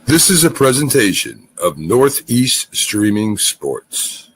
This is a presentation of Northeast Streaming Sports.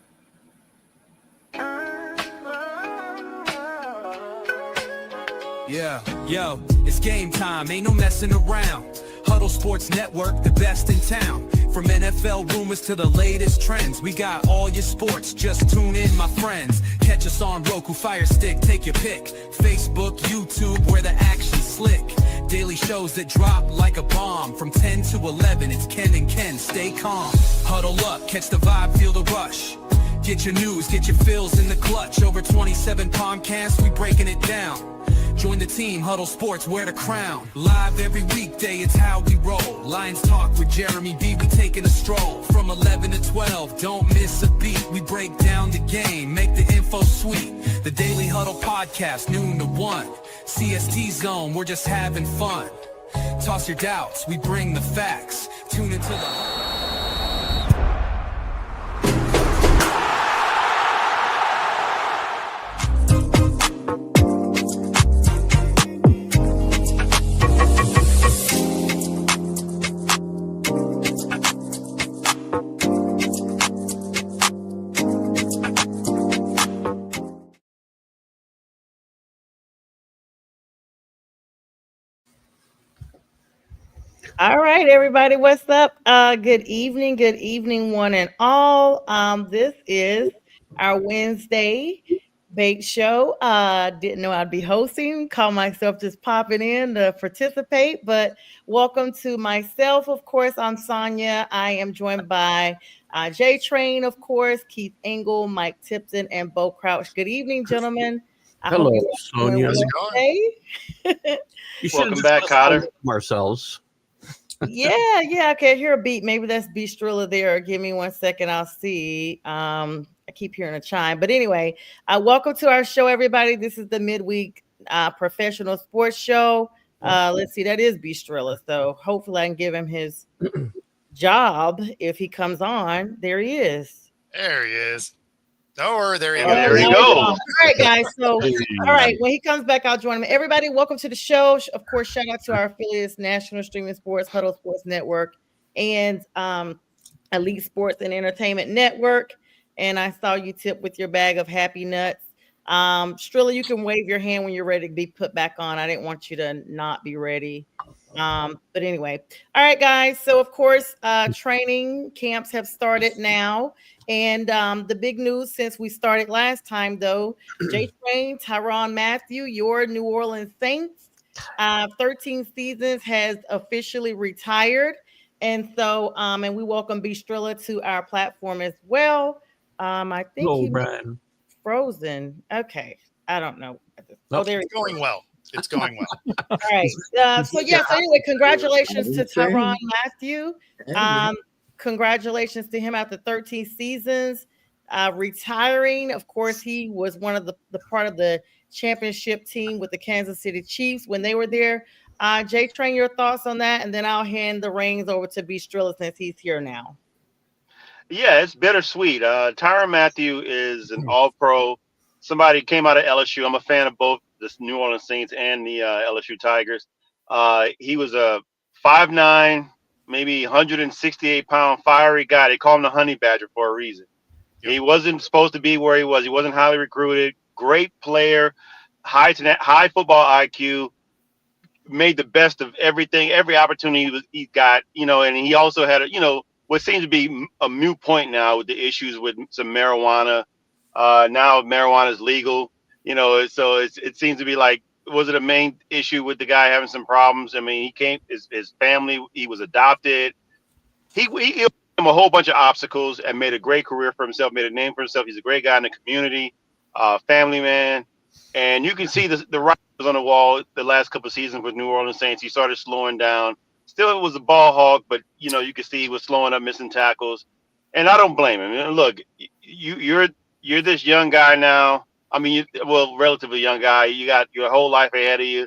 Yeah, yo, it's game time, ain't no messing around. Huddle Sports Network, the best in town. From NFL rumors to the latest trends, we got all your sports, just tune in, my friends. Catch us on Roku, Fire Stick, take your pick. Facebook, YouTube, where the action's slick. Daily shows that drop like a bomb. From 10 to 11, it's Ken and Ken, stay calm. Huddle up, catch the vibe, feel the rush. Get your news, get your fills in the clutch. Over 27 podcasts, we breaking it down. Join the team, Huddle Sports, wear the crown. Live every weekday, it's how we roll. Lions Talk with Jeremy B, we taking a stroll. From 11 to 12, don't miss a beat. We break down the game, make the info sweet. The Daily Huddle Podcast, noon to 1. CST Zone, we're just having fun. Toss your doubts, we bring the facts. Tune into the... All right, everybody, what's up? Good evening, one and all. This is our Wednesday bake show. Didn't know I'd be hosting. Call myself just popping in to participate, but welcome to myself. Of course, I'm Sonia. I am joined by JTrain, of course, Keith Engle, Mike Tipton, and Bo Crouch. Good evening, gentlemen. Hello, Sonia. Welcome back, Cotter. Ourselves. I can't hear a beat. Maybe that's B Trilla there. Give me 1 second. I'll see. I keep hearing a chime. But anyway, welcome to our show, everybody. This is the midweek professional sports show. Let's see. That is B Trilla. So hopefully I can give him his job if he comes on. There he is. There he is. Don't worry, there he goes. There he goes. All right, guys. So, all right, when he comes back, I'll join him. Everybody, welcome to the show. Of course, shout out to our affiliates, National Streaming Sports, Huddle Sports Network, and Elite Sports and Entertainment Network. And I saw you tip with your bag of Happy Nuts. Trilla, you can wave your hand when you're ready to be put back on. I didn't want you to not be ready. But anyway, all right, guys. So, of course, training camps have started now. And the big news since we started last time, though, JTrain, Tyrann Mathieu, your New Orleans Saints, 13 seasons, has officially retired. And so, and we welcome B Trilla to our platform as well. I think he was frozen. Okay. I don't know. Oh, there it's going well. It's going well. All right. So anyway, congratulations to Tyrann Mathieu. Congratulations to him after 13 seasons, retiring. Of course, he was one of the part of the championship team with the Kansas City Chiefs when they were there. JTrain, your thoughts on that, and then I'll hand the reins over to B Trilla since he's here now. Yeah, it's bittersweet. Tyrann Mathieu is an all-pro. Somebody came out of LSU. I'm a fan of both the New Orleans Saints and the LSU Tigers. He was a 5'9", maybe 168-pound fiery guy. They call him the Honey Badger for a reason. Yep. He wasn't supposed to be where he was. He wasn't highly recruited. Great player, high football IQ. Made the best of everything, every opportunity he got. And he also had what seems to be a moot point now with the issues with some marijuana. Now marijuana is legal. So it seems to be like, was it a main issue with the guy having some problems? I mean, he came, his family, he was adopted. He him a whole bunch of obstacles and made a great career for himself, made a name for himself. He's a great guy in the community, family man. And you can see the writings on the wall the last couple of seasons with New Orleans Saints. He started slowing down. Still, it was a ball hog, but, you could see he was slowing up, missing tackles. And I don't blame him. Look, you're this young guy now. I mean, relatively young guy. You got your whole life ahead of you.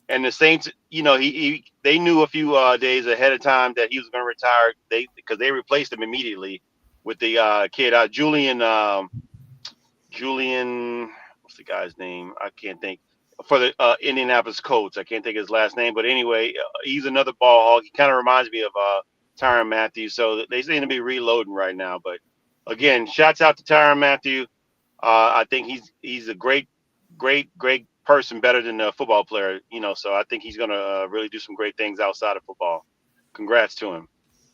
And the Saints, they knew a few days ahead of time that he was going to retire. Because they replaced him immediately with the kid, Julian. What's the guy's name? I can't think. For the Indianapolis Colts, I can't think of his last name. But anyway, he's another ball hog. He kind of reminds me of Tyrann Mathieu. So they seem to be reloading right now. But again, shouts out to Tyrann Mathieu. I think he's a great person, better than a football player. So I think he's gonna really do some great things outside of football. Congrats to him.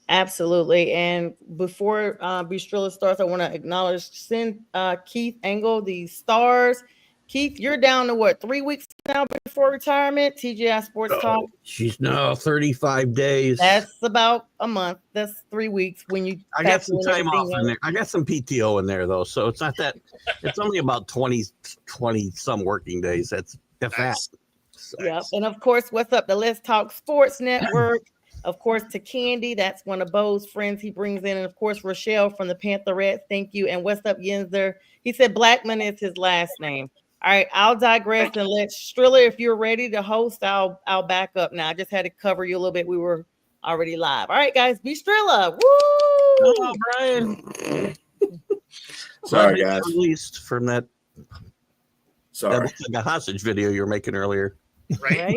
Absolutely. And before Trilla starts, I want to send Keith Engle the stars. Keith, you're down to what, 3 weeks now before retirement? TGI Sports Talk. She's now 35 days. That's about a month. That's 3 weeks when you. I got some time off in there. I got some PTO in there though, so it's not that. It's only about 20 some working days. That's that. Yep. And of course, what's up? The Let's Talk Sports Network. Of course, to Candy, that's one of Bo's friends he brings in. And of course, Rochelle from the Pantherettes. Thank you. And what's up, Yinzer? He said Blackman is his last name. All right, I'll digress and let Trilla, if you're ready to host, I'll back up now. I just had to cover you a little bit. We were already live. All right, guys, be Trilla. Woo! Oh, Brian. Sorry, guys. Released from that. Sorry. That looks like a hostage video you were making earlier. Right?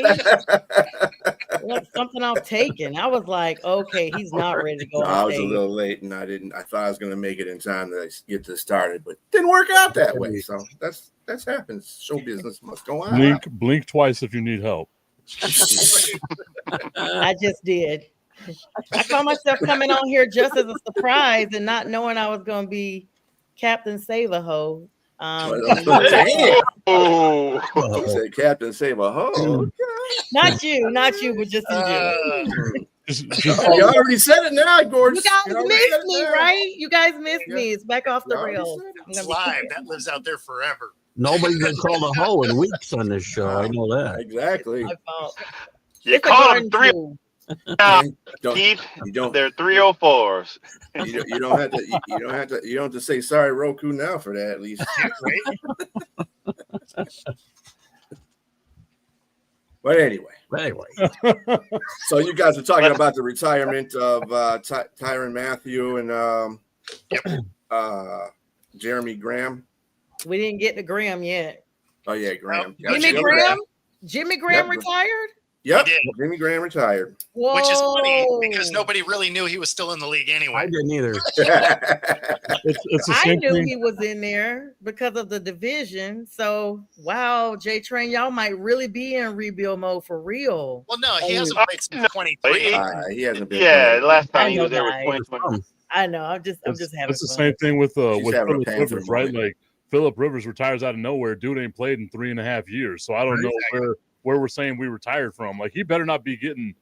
That's something I'm taking. I was like, okay, he's not ready to go. I was a little late, and I thought I was going to make it in time to get this started, but didn't work out that way. So that's happens. Show business must go on. Blink twice if you need help. I just did. I caught myself coming on here just as a surprise and not knowing I was going to be Captain Save a Ho. Oh, he said Captain Save a Ho. Okay. Not you, but just in general. You already said it now, Gordon. You guys missed me, right? You guys missed me. It's back off the rails. It's live. That lives out there forever. Nobody's been called a hoe in weeks on this show. I know that. Exactly. You called him 3. Keith, they're 304s. You don't have to say sorry, Roku, now for that at least. But anyway. So you guys are talking about the retirement of Tyrann Mathieu and Jeremy Graham. We didn't get to Graham yet. Oh yeah, Graham. Jimmy Graham retired? Yep, Jimmy Graham retired. Whoa. Which is funny because nobody really knew he was still in the league anyway. I didn't either. I knew he was in there because of the division. So, wow, JTrain, y'all might really be in rebuild mode for real. Well, no, he hasn't played since 23. He hasn't been. Yeah, last time he was there was 2020. I know. I'm just having fun. It's the same thing with Philip Rivers, right? Like Philip Rivers retires out of nowhere. Dude ain't played in 3.5 years, so I don't know where we're saying we retired from. Like he better not be getting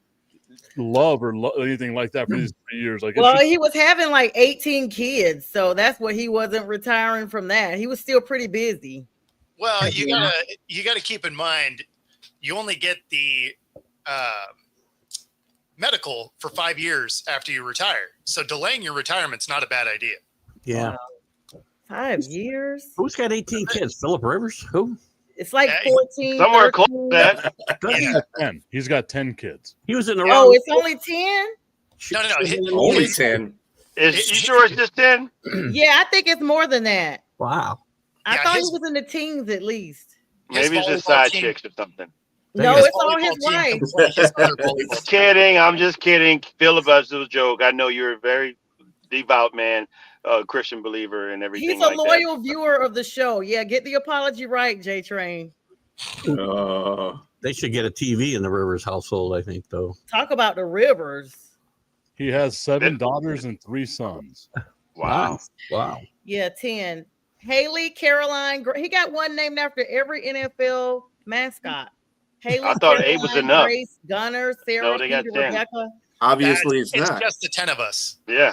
love or anything like that for these 3 years. Like, well, he was having like 18 kids, so that's what he wasn't retiring from. That he was still pretty busy. Well, you gotta keep in mind, you only get the medical for 5 years after you retire. So delaying your retirement's not a bad idea. Yeah. 5 years. Who's got 18 kids? Philip Rivers? Who? It's like 14. Somewhere close to that. He's got 10 kids. He was in the Oh, it's only 10? No. Only 10. You sure it's just 10? Yeah, I think it's more than that. Wow. I thought he was in the teens at least. Maybe it's just side chicks or something. No, it's all his wife. Just kidding. I'm just kidding. Philip, it was a joke. I know you're a very devout man. Christian believer and everything. He's a loyal viewer of the show. Yeah, get the apology right, JTrain. They should get a TV in the Rivers household, I think, though. Talk about the Rivers. He has 7 daughters and 3 sons. Wow. Yeah, 10. Haley, Caroline. He got one named after every NFL mascot. Haley, I thought 8 was enough. Grace, Gunner, Sarah, No, they got 10. Rebecca. Obviously, it's not. It's just the 10 of us. Yeah.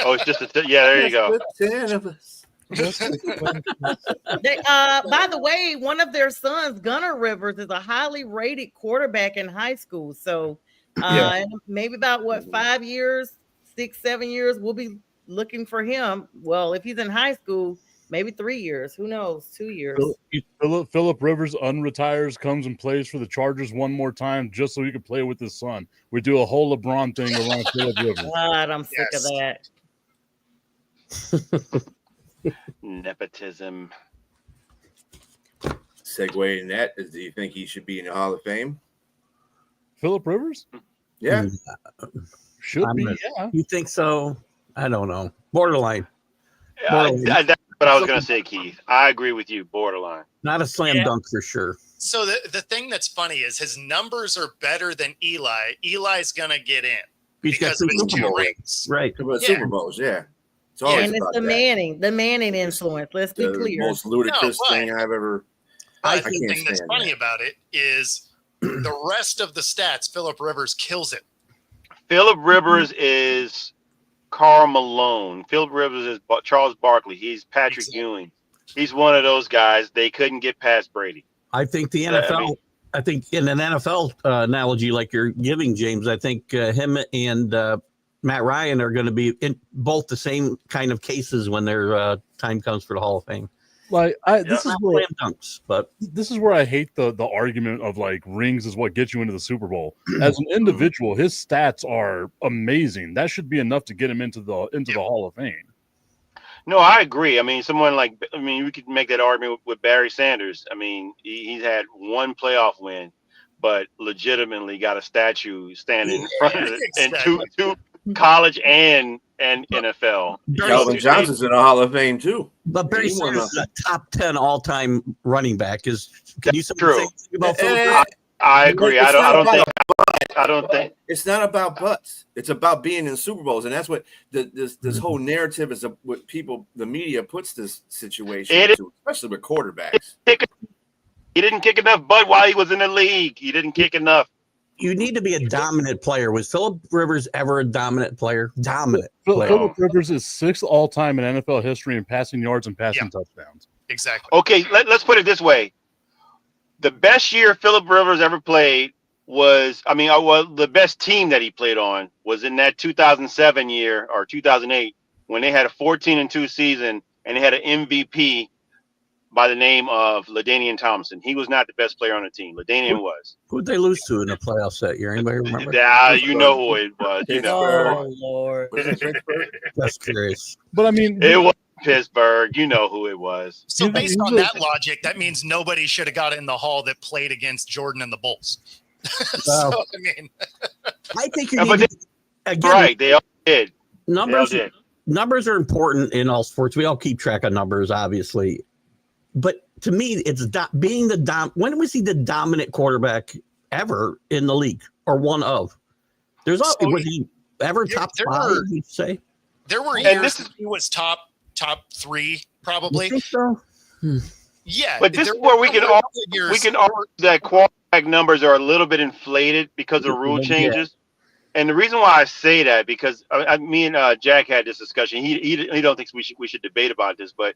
Oh, it's just there you go. 10 of us. By the way, one of their sons, Gunner Rivers, is a highly rated quarterback in high school. So maybe about 5 years, 6, 7 years, we'll be looking for him. Well, if he's in high school, maybe 3 years. Who knows? 2 years. Philip Rivers unretires, comes and plays for the Chargers one more time just so he can play with his son. We do a whole LeBron thing around Philip Rivers. God, I'm sick of that. Nepotism. Segue in that is, do you think he should be in the Hall of Fame? Philip Rivers? Yeah. Should be, yeah. You think so? I don't know. Borderline. That's what I was going to say, Keith. I agree with you. Borderline. Not a slam dunk for sure. So the thing that's funny is his numbers are better than Eli. Eli's going to get in because of his 2 rings. Right. Super Bowls, yeah. And it's the Manning influence. Let's be clear. The most ludicrous thing I've ever. The thing that's funny about it is the rest of the stats. Phillip Rivers kills it. Phillip Rivers is Karl Malone. Phillip Rivers is Charles Barkley. He's Patrick Ewing. He's one of those guys. They couldn't get past Brady. I think the NFL. I think in an NFL analogy, like you're giving, James, I think him and Matt Ryan are going to be in both the same kind of cases when their time comes for the Hall of Fame. Like this is where dunks, but this is where I hate the argument of like rings is what gets you into the Super Bowl. As an individual, his stats are amazing. That should be enough to get him into the Hall of Fame. No, I agree. I mean, we could make that argument with Barry Sanders. I mean, he's had 1 playoff win, but legitimately got a statue standing in front of it, and two college and NFL. Calvin Johnson's in the Hall of Fame too. But Barry Sanders is a top 10 all-time running back. Can you say true? About I agree. I don't think it's not about butts. It's about being in Super Bowls, and that's what this whole narrative is. What the media puts this situation into, especially with quarterbacks. He didn't kick enough butt while he was in the league. He didn't kick enough. You need to be a dominant player. Was Phillip Rivers ever a dominant player? Phillip Rivers is 6th all-time in NFL history in passing yards and passing touchdowns. Exactly. Okay, let's put it this way. The best year Phillip Rivers ever played was, the best team that he played on was in that 2007 year or 2008 when they had a 14-2 season and they had an MVP by the name of LaDainian Tomlinson. He was not the best player on the team. LaDainian was. Who'd they lose to in the playoffs that year? Anybody remember? Yeah, you know who it was. You know. Oh, Lord. Just curious. But I mean, it was Pittsburgh. You know who it was. So based on that logic, that means nobody should have got in the Hall that played against Jordan and the Bulls. So, I mean, I think you need again, right. They all did. Numbers are important in all sports. We all keep track of numbers, obviously. But to me, it's being when was he the dominant quarterback ever in the league, or one of? Was he ever top 5? You'd say there were years he was top 3, probably. You think so? Yeah, but this is where we can argue that quarterback numbers are a little bit inflated because of rule changes. And the reason why I say that, because me and Jack had this discussion. He don't think we should debate about this, but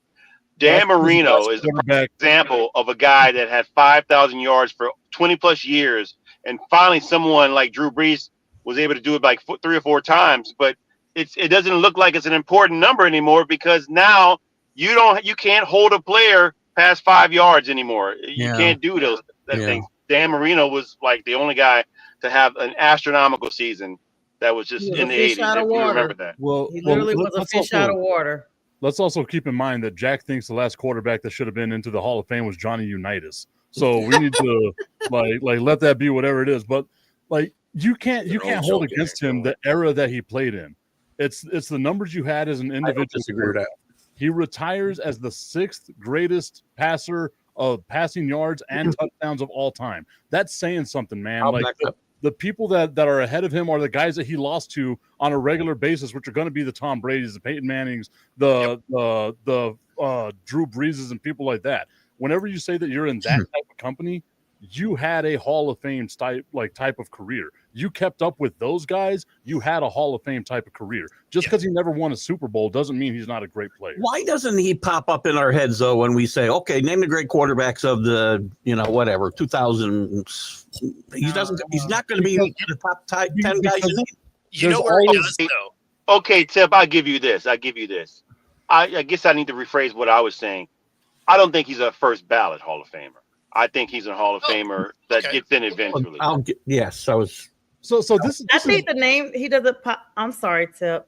Dan Marino is an example of a guy that had 5,000 yards for 20 plus years, and finally someone like Drew Brees was able to do it like 3 or 4 times. But it doesn't look like it's an important number anymore because now you can't hold a player past 5 yards anymore. You can't do those things. Dan Marino was like the only guy to have an astronomical season that was just in the 80s. If you remember that. He literally was a fish out of water. Let's also keep in mind that Jack thinks the last quarterback that should have been into the Hall of Fame was Johnny Unitas. So we need to like let that be whatever it is. But like you can't hold against him the era that he played in. It's the numbers you had as an individual. I disagree with that. He retires as the 6th greatest passer of passing yards and touchdowns of all time. That's saying something, man. The people that are ahead of him are the guys that he lost to on a regular basis, which are going to be the Tom Brady's, the Peyton Mannings, the Drew Breeses, and people like that. Whenever you say that you're in that type of company, you had a Hall of Fame type of career. You kept up with those guys. You had a Hall of Fame type of career. Just because he never won a Super Bowl doesn't mean he's not a great player. Why doesn't he pop up in our heads though when we say, okay, name the great quarterbacks of the 2000? He's not going to be in the top 10 guys. You know where he does though. Okay, Tip, I'll give you this. I guess I need to rephrase what I was saying. I don't think he's a first ballot Hall of Famer. I think he's a Hall of Famer that gets in eventually. So this I think the name he doesn't pop. I'm sorry, Tip.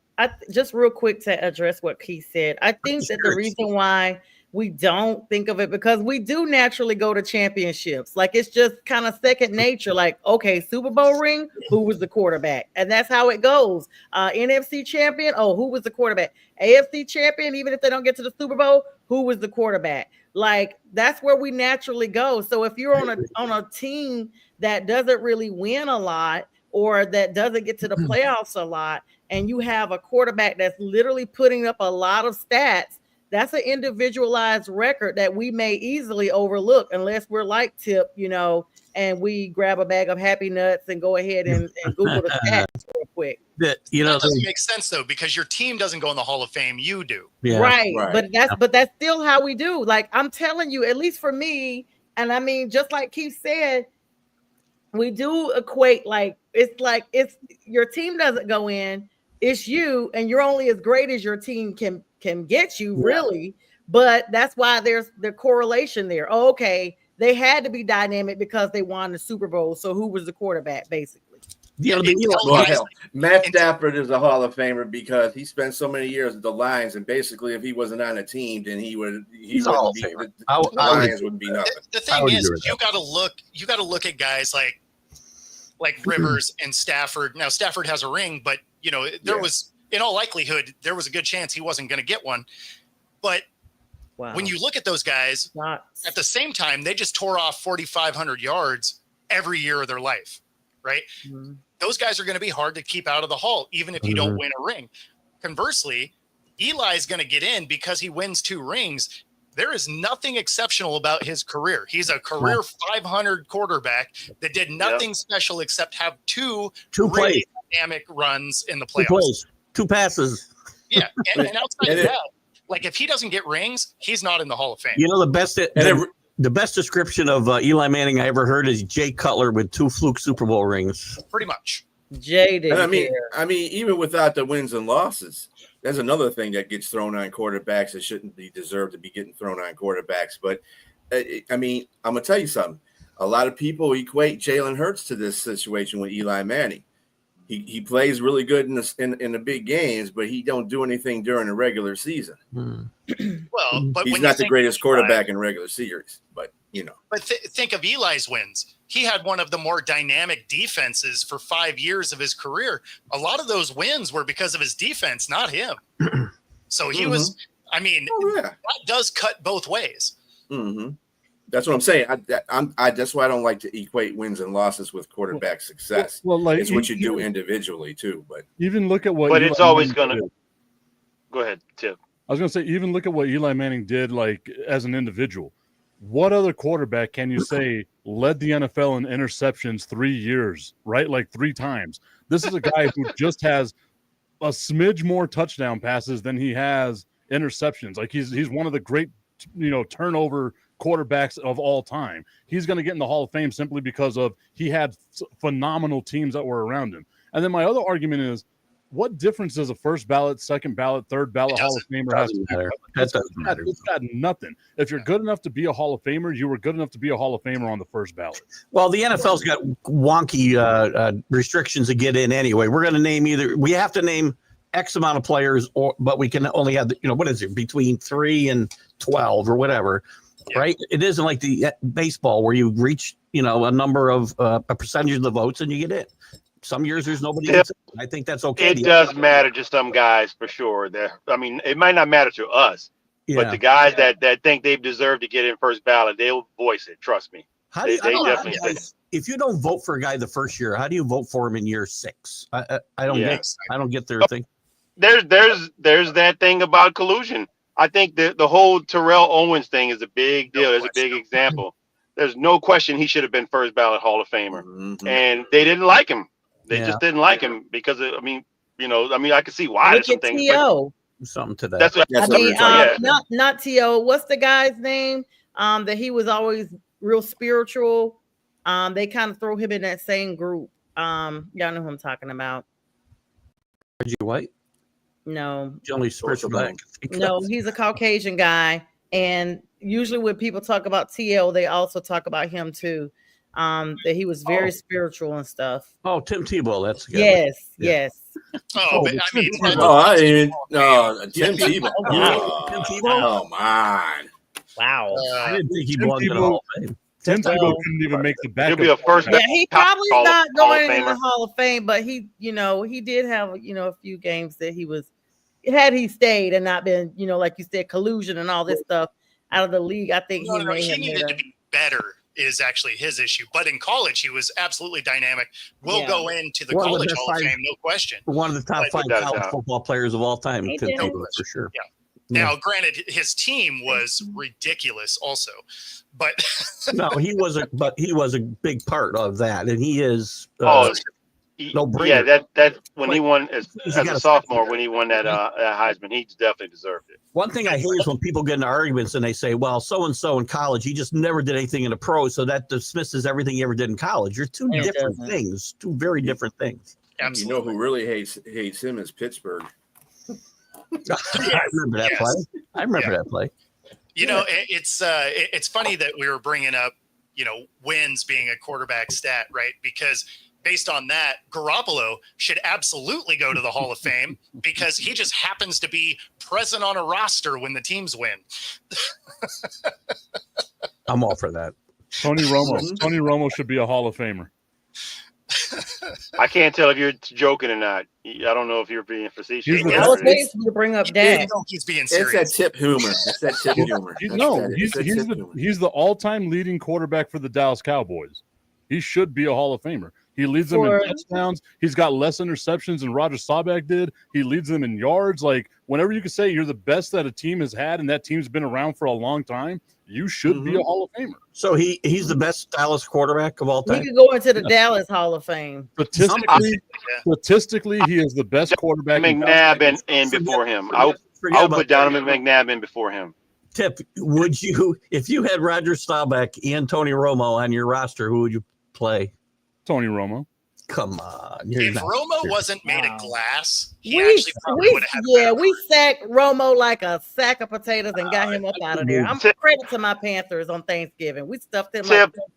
Just real quick to address what Keith said. I think that the reason why we don't think of it because we do naturally go to championships. Like it's just kind of second nature. Like, okay, Super Bowl ring, who was the quarterback? And that's how it goes. NFC champion, who was the quarterback? AFC champion, even if they don't get to the Super Bowl, who was the quarterback? Like that's where we naturally go. So if you're on a team that doesn't really win a lot or that doesn't get to the playoffs a lot, and you have a quarterback that's literally putting up a lot of stats, that's an individualized record that we may easily overlook unless we're like Tip, and we grab a bag of Happy Nuts and go ahead and Google the stats real quick. That doesn't make sense though, because your team doesn't go in the Hall of Fame, you do. Yeah. Right. But that's still how we do. Like I'm telling you, at least for me, and I mean, just like Keith said, we do equate it's your team doesn't go in, it's you, and you're only as great as your team can get you, really. But that's why there's the correlation there. Oh, okay, they had to be dynamic because they won the Super Bowl. So who was the quarterback, basically? Matt Stafford is a Hall of Famer because he spent so many years at the Lions, and basically, if he wasn't on a team, then he's a Hall of Famer. The Lions would be nothing. The thing is, you got to look at guys like Rivers and Stafford. Now Stafford has a ring, but there was, in all likelihood, there was a good chance he wasn't going to get one. But when you look at those guys, at the same time, they just tore off 4,500 yards every year of their life, right? Mm-hmm. Those guys are going to be hard to keep out of the Hall, even if you don't win a ring. Conversely, Eli's going to get in because he wins 2 rings. There is nothing exceptional about his career. He's a career 500 quarterback that did nothing special except have two really dynamic runs in the playoffs. 2 passes. Yeah, and outside of that, like if he doesn't get rings, he's not in the Hall of Fame. The best description of Eli Manning I ever heard is Jay Cutler with 2 fluke Super Bowl rings. Pretty much. Jay did. I mean, even without the wins and losses, there's another thing that gets thrown on quarterbacks that shouldn't be deserved to be getting thrown on quarterbacks. But I mean, I'm gonna tell you something. A lot of people equate Jalen Hurts to this situation with Eli Manning. He plays really good in the big games, but he don't do anything during the regular season. Well, but he's not the greatest quarterback in regular series, but But think of Eli's wins. He had one of the more dynamic defenses for 5 years of his career. A lot of those wins were because of his defense, not him. So he was. I mean, that does cut both ways. Mm-hmm. That's what I'm saying. That's why I don't like to equate wins and losses with quarterback success. Well, it's what you do individually too. But even look at what. But it's always gonna. Go ahead, Tip. I was gonna say, even look at what Eli Manning did, like as an individual. What other quarterback can you say led the NFL in interceptions 3 years? Right, like 3 times. This is a guy who just has a smidge more touchdown passes than he has interceptions. Like he's one of the great, turnover quarterbacks of all time. He's going to get in the Hall of Fame simply because of he had phenomenal teams that were around him. And then my other argument is, what difference does a first ballot, second ballot, third ballot Hall of Famer have to matter? That doesn't matter. It's got nothing. If you're good enough to be a Hall of Famer, you were good enough to be a Hall of Famer on the first ballot. Well, the NFL's got wonky restrictions to get in anyway. We're going to name we have to name X amount of players, but we can only have, what is it, between 3 and 12 or whatever. Yeah. Right? It isn't like the baseball where you reach, a number of a percentage of the votes and you get in. Some years there's nobody. I think that's okay. It does matter to some guys for sure. It might not matter to us, but the guys that think they deserve to get in first ballot, they'll voice it. Trust me. They definitely say. If you don't vote for a guy the first year, how do you vote for him in year 6? I don't get their thing. There's that thing about collusion. I think the whole Terrell Owens thing is a big deal. There's a big example. There's no question he should have been first ballot Hall of Famer, and they didn't like him. They just didn't like him because I can see why. There's some things. Something to that. That's what not T.O. What's the guy's name? That he was always real spiritual. They kind of throw him in that same group. Y'all know who I'm talking about. Reggie White? No. Only spiritual guy. No, he's a Caucasian guy. And usually when people talk about T.O., they also talk about him too. That he was very spiritual and stuff. Oh, Tim Tebow, that's the guy. Yes. Tim Tebow. Tim Tebow. Come on. Wow. I didn't think he belonged in the Hall of Fame. Tim Tebow couldn't even make the back. He'll be a first. Yeah, he probably Hall of- not Hall of going in the Famer. Hall of Fame, but he, he did have, a few games that he was, had he stayed and not been, like you said, collusion and all this stuff out of the league. I think No, may he have needed to be better is actually his issue. But in college, he was absolutely dynamic. Will go into the college Hall of Fame, no question. One of the top 5 college football players of all time, Tim Tebow, for sure. Yeah. Now, granted, his team was ridiculous, also, but no, he wasn't. But he was a big part of that, and he is. No brainer. Yeah, that when he won as a sophomore, when he won that Heisman, he definitely deserved it. One thing I hate is when people get into arguments and they say, "Well, so and so in college, he just never did anything in the pros, so that dismisses everything he ever did in college." You're two different things, two very different things. Absolutely. You know who really hates him is Pittsburgh. I remember that play. I remember that play. It's funny that we were bringing up, wins being a quarterback stat, right? Because based on that, Garoppolo should absolutely go to the Hall of Fame because he just happens to be present on a roster when the teams win. I'm all for that. Tony Romo should be a Hall of Famer. I can't tell if you're joking or not. I don't know if you're being facetious. I was waiting to bring up Dak. He's being serious. It's that tip humor. It's that tip humor. He's the all-time leading quarterback for the Dallas Cowboys. He should be a Hall of Famer. He leads them in touchdowns. He's got less interceptions than Roger Staubach did. He leads them in yards. Like, whenever you can say you're the best that a team has had and that team's been around for a long time, you should be a Hall of Famer. So he's the best Dallas quarterback of all time? He could go into the Dallas Hall of Fame. Statistically, he is the best quarterback. McNabb in before him. I would put Donovan McNabb in before him. Tip, would you, if you had Roger Staubach and Tony Romo on your roster, who would you play? Tony Romo. Come on. If Romo wasn't made of glass, he we sacked Romo like a sack of potatoes and got him up out of there. I'm credit to my Panthers on Thanksgiving. We stuffed him.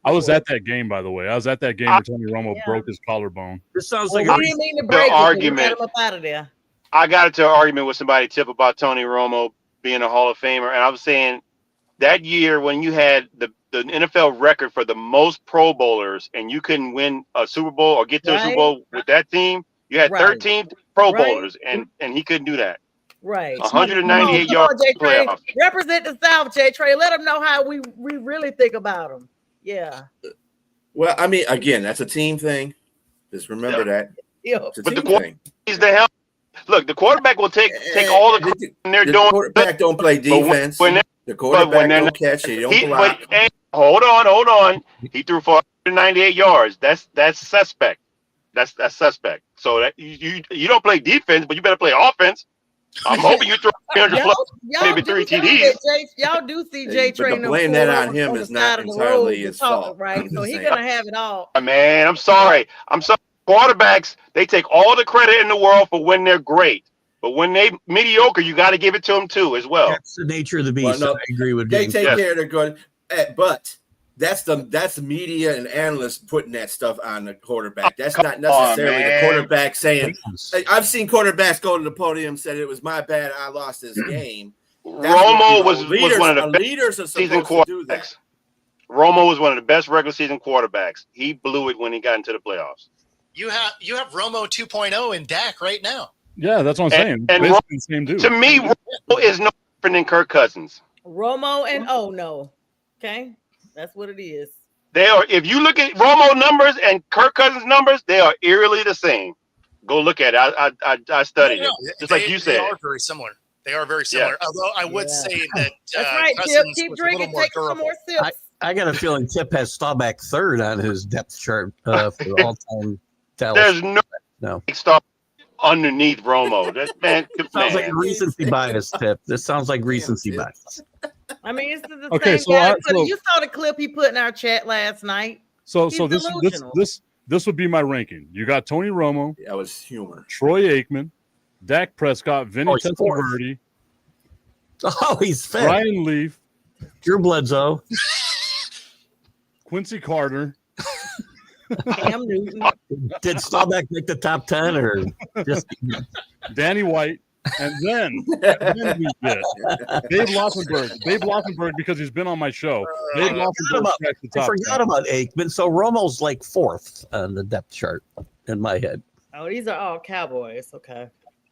I was at that game, by the way. I was at that game where Tony Romo broke his collarbone. This sounds like we didn't mean to break argument. Him up out of there. I got into an argument with somebody, Tip, about Tony Romo being a Hall of Famer, and I was saying that year when you had the NFL record for the most Pro Bowlers and you couldn't win a Super Bowl or get to a Super Bowl with that team, you had 13 Pro Bowlers and he couldn't do that. Right. 198 yards. Represent the South, JTrain. Let them know how we really think about them. Yeah. Well, I mean, again, that's a team thing. Just remember that. Yeah. It's a team thing. He's the hell. Look, the quarterback will take all the credit when they're doing. Quarterback don't play defense. The quarterback don't catch it. Don't block. Hold on. He threw for 198 yards. That's suspect. That's suspect. So that you don't play defense, but you better play offense. I'm hoping you throw 300 plus, maybe 3 TDs. Y'all do see JTrain. But blame that on him is not entirely his fault, right? So he's gonna have it all. Man, I'm sorry. Quarterbacks, they take all the credit in the world for when they're great. But when they mediocre, you got to give it to them too, as well. That's the nature of the beast. Well, no, I agree with they you. take care of their good, but that's the media and analysts putting that stuff on the quarterback. That's not necessarily the quarterback saying. I've seen quarterbacks go to the podium and said it was my bad. I lost this game. Romo was one of the leaders best season quarterbacks. Romo was one of the best regular season quarterbacks. He blew it when he got into the playoffs. You have Romo 2.0 in Dak right now. Yeah, that's what I'm saying. And Romo, the same dude. To me, Romo is no different than Kirk Cousins. Romo and no. Okay, that's what it is. They are. If you look at Romo numbers and Kirk Cousins numbers, they are eerily the same. Go look at it. I studied it. Just like you said. They are very similar. They are very similar. Yeah. Although I would say that that's right. Tip, keep drinking. Take some more sips. I got a feeling Tip has Staubach third on his depth chart for all-time. There's no star underneath Romo. That man sounds like recency bias, Tip. This sounds like recency bias. I mean, it's the same guy. You saw the clip he put in our chat last night. So this would be my ranking. You got Tony Romo. That was humor. Troy Aikman, Dak Prescott, Vinny Testaverde. Oh, he's fat. Ryan Leaf, Drew Bledsoe, Quincy Carter. Cam Newton. Did Staubach make the top 10 or just Danny White? And then we get Dave Laufenberg, because he's been on my show. Dave Laufenberg cracked the top. I forgot about Aikman. So Romo's like 4th on the depth chart in my head. Oh, these are all Cowboys. Okay.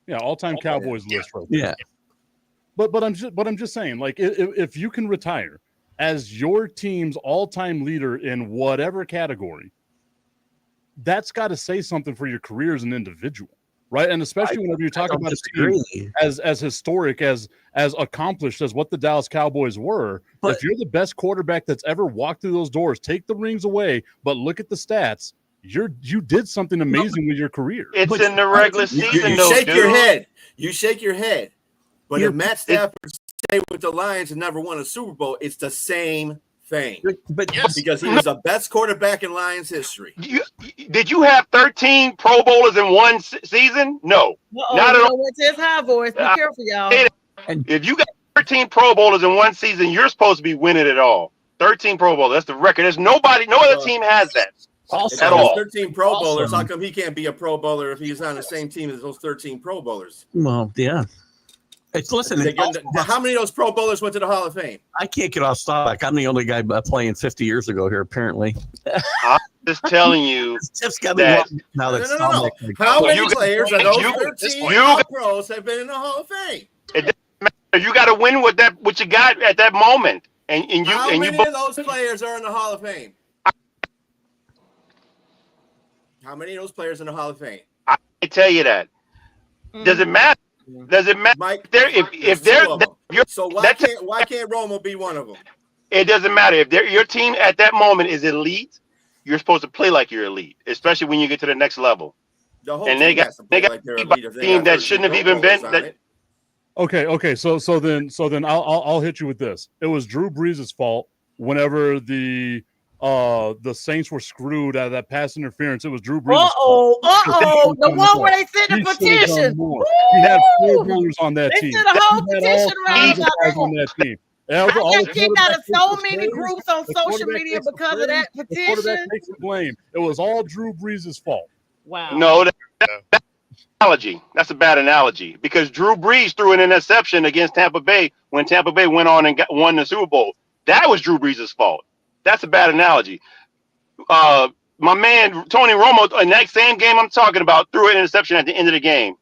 Yeah, all-time Cowboys list right there. Yeah. But I'm just saying, like, if you can retire as your team's all-time leader in whatever category, that's got to say something for your career as an individual, right? And especially whenever you're talking about a team as historic, as accomplished as what the Dallas Cowboys were. But if you're the best quarterback that's ever walked through those doors, take the rings away, but look at the stats. You did something amazing with your career. It's in the regular season. You shake your head. You shake your head. But if Matt Stafford stayed with the Lions and never won a Super Bowl, it's the same thing. But because he was the best quarterback in Lions history. Did you have 13 Pro Bowlers in one season? No, not at all. What's his high voice? Be careful, y'all. If you got 13 Pro Bowlers in one season, you're supposed to be winning it all. 13 Pro Bowlers. That's the record. There's no other team has that. Also, at all. 13 Pro Bowlers. How come he can't be a Pro Bowler if he's on the same team as those 13 Pro Bowlers? Well, yeah. Listen, how many of those Pro Bowlers went to the Hall of Fame? I can't get off stock. I'm the only guy playing 50 years ago here, apparently. I'm just telling you. Tips got me wrong. Now that's no. How many players of those 13 pros have been in the Hall of Fame? It doesn't matter. You got to win with that, what you got at that moment. How many of those players are in the Hall of Fame? How many of those players in the Hall of Fame? I tell you that. Does it matter? Does it matter? Mike, if they're so why can't Romo be one of them? It doesn't matter if your team at that moment is elite. You're supposed to play like you're elite, especially when you get to the next level. And they got like a team that shouldn't have even been. Okay. So then I'll hit you with this. It was Drew Brees' fault whenever the Saints were screwed out of that pass interference. It was Drew Brees. The one where they sent the petition. He had 4 bowlers on that team. They sent a whole petition around on that team. I got kicked out of so many groups on social media because of that petition. The quarterback takes the blame. It was all Drew Brees' fault. Wow. No, that's analogy. That's a bad analogy because Drew Brees threw an interception against Tampa Bay when Tampa Bay went on and won the Super Bowl. That was Drew Brees' fault. That's a bad analogy. My man Tony Romo in that same game I'm talking about threw an interception at the end of the game.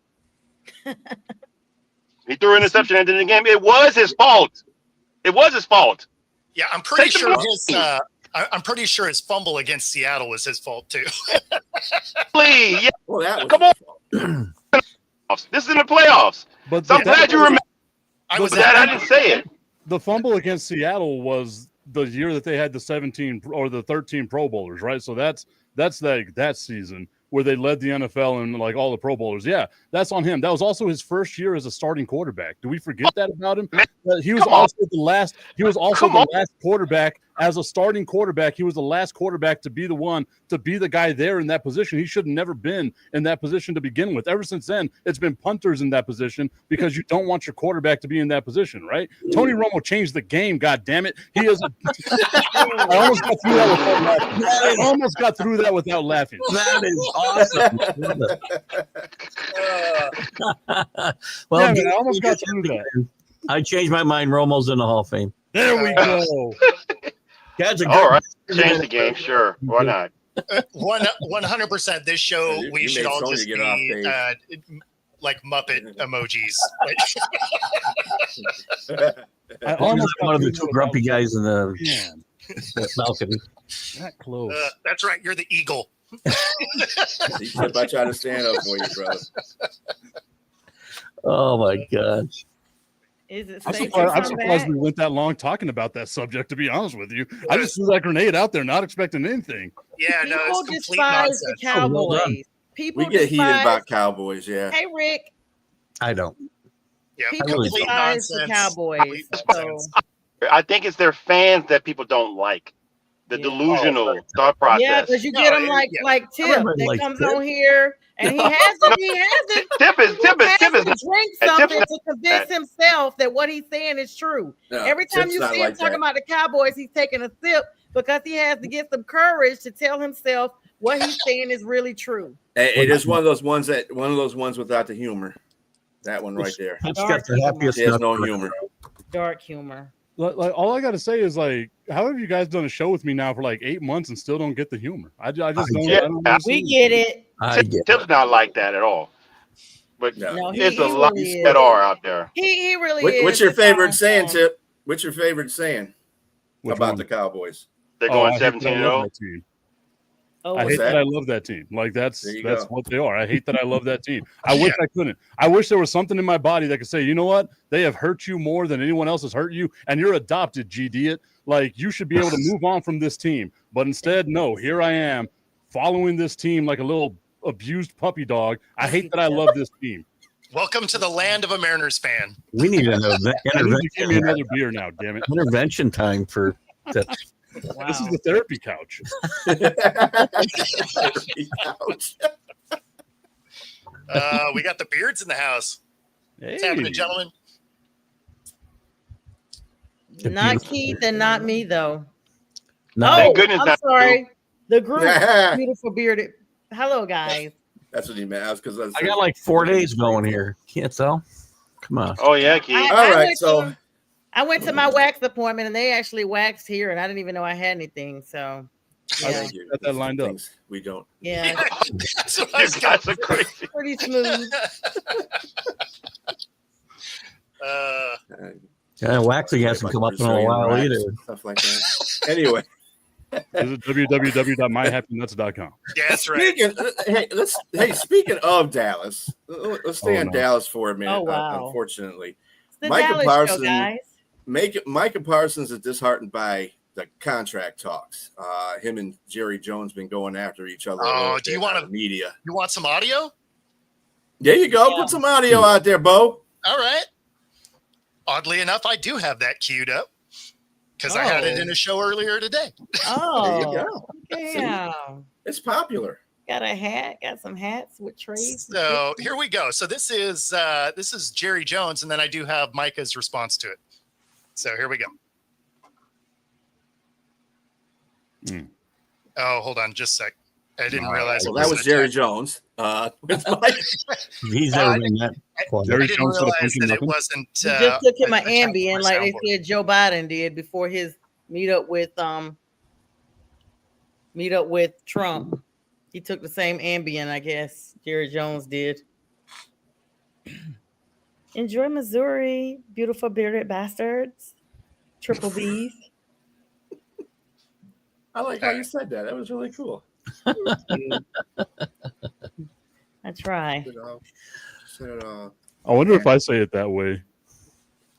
He threw an interception at the end of the game. It was his fault. It was his fault. Yeah, I'm pretty sure his fumble against Seattle was his fault too. Please, yeah. Well, come on. This is in the playoffs. But so I'm glad you remember. I didn't say it. The fumble against Seattle was the year that they had the 17 or the 13 Pro Bowlers, right? So that's that season where they led the NFL and like all the Pro Bowlers. Yeah, that's on him. That was also his first year as a starting quarterback. Do we forget that about him? He was also the last. He was also the last quarterback as a starting quarterback. He was the last quarterback to be the one to be the guy there in that position. He should have never been in that position to begin with. Ever since then, it's been punters in that position because you don't want your quarterback to be in that position, right? Tony Romo changed the game. God damn it, he is. I almost got through that without laughing. That is awesome. Well, yeah, man, I almost got through that. I changed my mind. Romo's in the Hall of Fame. There we go. All right, change the game. Sure, why not? 100%. This show we should all just be like Muppet emojis. I almost one of the 2 grumpy guys in the balcony. That close. That's right. You're the eagle. He's about trying to stand up for you, brother. Oh my God. I'm surprised we went that long talking about that subject, to be honest with you. I just threw that grenade out there, not expecting anything. Yeah, no, it's complete despise nonsense. The Cowboys. We get heated about Cowboys, yeah. Hey, Rick. I don't. Yeah, people despise the Cowboys. So. I think it's their fans that people don't like. The delusional thought process. Yeah, because you get them like Tip that comes on here and he hasn't. Tip is drink something to convince himself that what he's saying is true. No, every time you see him talking about the Cowboys, he's taking a sip because he has to get some courage to tell himself what he's saying is really true. It is one of those ones without the humor. That one right there. Pip's got the happiest. There's no humor. Dark humor. Like all I gotta say is like, how have you guys done a show with me now for like 8 months and still don't get the humor? I just don't. Yeah. I don't understand. We get it. Tip's not like that at all. But No, there's a lot really that are out there. He really is. What's your favorite saying, Tip? What's your favorite saying Which about one? the Cowboys? They're I going hate that 17-0. Oh, I hate What's that that? I love that team. Like that's go. what they are. I hate that I love that team. I wish I couldn't. I wish there was something in my body that could say, you know what? They have hurt you more than anyone else has hurt you, and you're adopted, G-Diet. Like you should be able to move on from this team. But instead, no, here I am following this team like a little abused puppy dog. I hate that I love this team. Welcome to the land of a Mariners fan. We need an I need to give me another beer now, damn it. intervention time for that. wow. This is the therapy couch. We got the beards in the house. What's happening, gentlemen? Not Keith and not me though. No, Oh, Thank goodness I'm not sorry. The group, beautiful bearded. Hello, guys. That's what he meant. Because I got like 4 days going here. Can't tell. Come on. Oh yeah, Keith. All right, went so to- I went to my wax appointment and they actually waxed here, and I didn't even know I had anything. So, yeah, thank you. Got that lined up. Things we don't. yeah, That's what I was You gonna guys are crazy. pretty smooth. Yeah, waxing hasn't come up in a while either. Stuff like that. Anyway, Visit www.myhappynuts.com. Yeah, that's right. speaking of Dallas, let's stay on no. Dallas for a minute. Oh, wow. Unfortunately, It's the Micah Dallas Parsons- show, guys. Micah Parsons is disheartened by the contract talks. Him and Jerry Jones been going after each other. Oh, do you want to media? You want some audio? There you go. Yeah. Put some audio out there, Bo. All right. Oddly enough, I do have that queued up because I had it in a show earlier today. Oh, There you go. yeah. It's popular. Got a hat. Got some hats with trees. So here we go. So this is Jerry Jones, and then I do have Micah's response to it. So here we go. Oh, hold on, just a sec. I didn't realize. Well, it that was was an Jerry attack. Jones. With Mike. He's never been that quiet. I Jerry didn't Jones said a realize funky that it nothing? wasn't. He just took him an a check Ambien, for like they soundboard. said Joe Biden did before his meet up with Trump. He took the same Ambien, I guess. Jerry Jones did. Enjoy Missouri, beautiful bearded bastards. Triple B's. I like how you said that. That was really cool. I try. I wonder if I say it that way.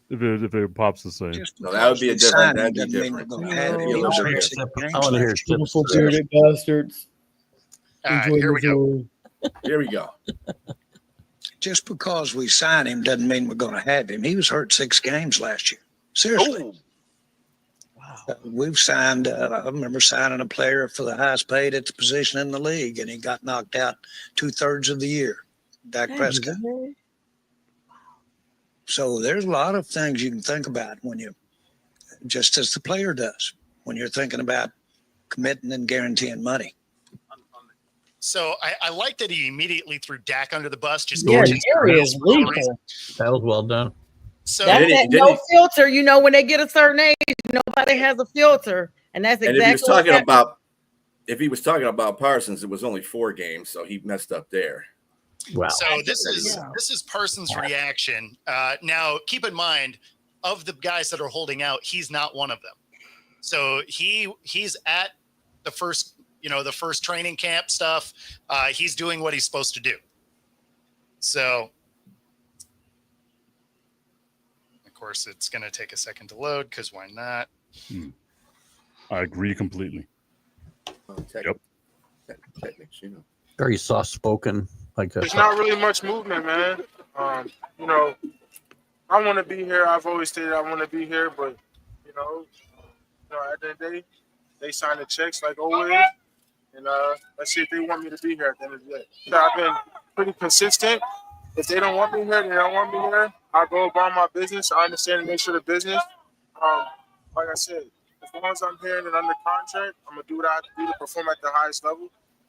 If it pops the same. No, that would be a different. That'd be Doesn't mean different. we're gonna That'd have be a it. little Sure, different. except I want to hear Beautiful tips. bearded bastards. All right, Enjoy here we go. Missouri. Here we go. Just because we sign him doesn't mean we're going to have him. He was hurt 6 games last year. Seriously. Oh, We've signed, I remember signing a player for the highest paid at the position in the league, and he got knocked out 2/3 of the year, Dak Prescott. So there's a lot of things you can think about when you, just as the player does, when you're thinking about committing and guaranteeing money. So I like that he immediately threw Dak under the bus. Just Yeah, just Jerry is for no lethal. reason. That was well done. So That's Did he- that did no he- filter. You know, when they get a certain age, nobody has a filter. And that's And exactly if he was talking what happened. if he was talking about Parsons, it was only 4 games, so he messed up there. Wow. So this is Parsons' reaction. Now, keep in mind, of the guys that are holding out, he's not one of them. So he's at the first training camp stuff. He's doing what he's supposed to do. So, of course, it's going to take a second to load because why not? I agree completely. Yep. Techniques, you know. Very soft spoken. Like There's not really much movement, man. You know, I want to be here. I've always stated I want to be here, but you know, at the end of the day, they sign the checks like always, and let's see if they want me to be here at the end of the day. So I've been pretty consistent. If they don't want me here, they don't want me here. I go about my business. I understand and make sure the business. Like I said, as long as I'm here and under contract, I'm gonna do what I have to do to perform at the highest level.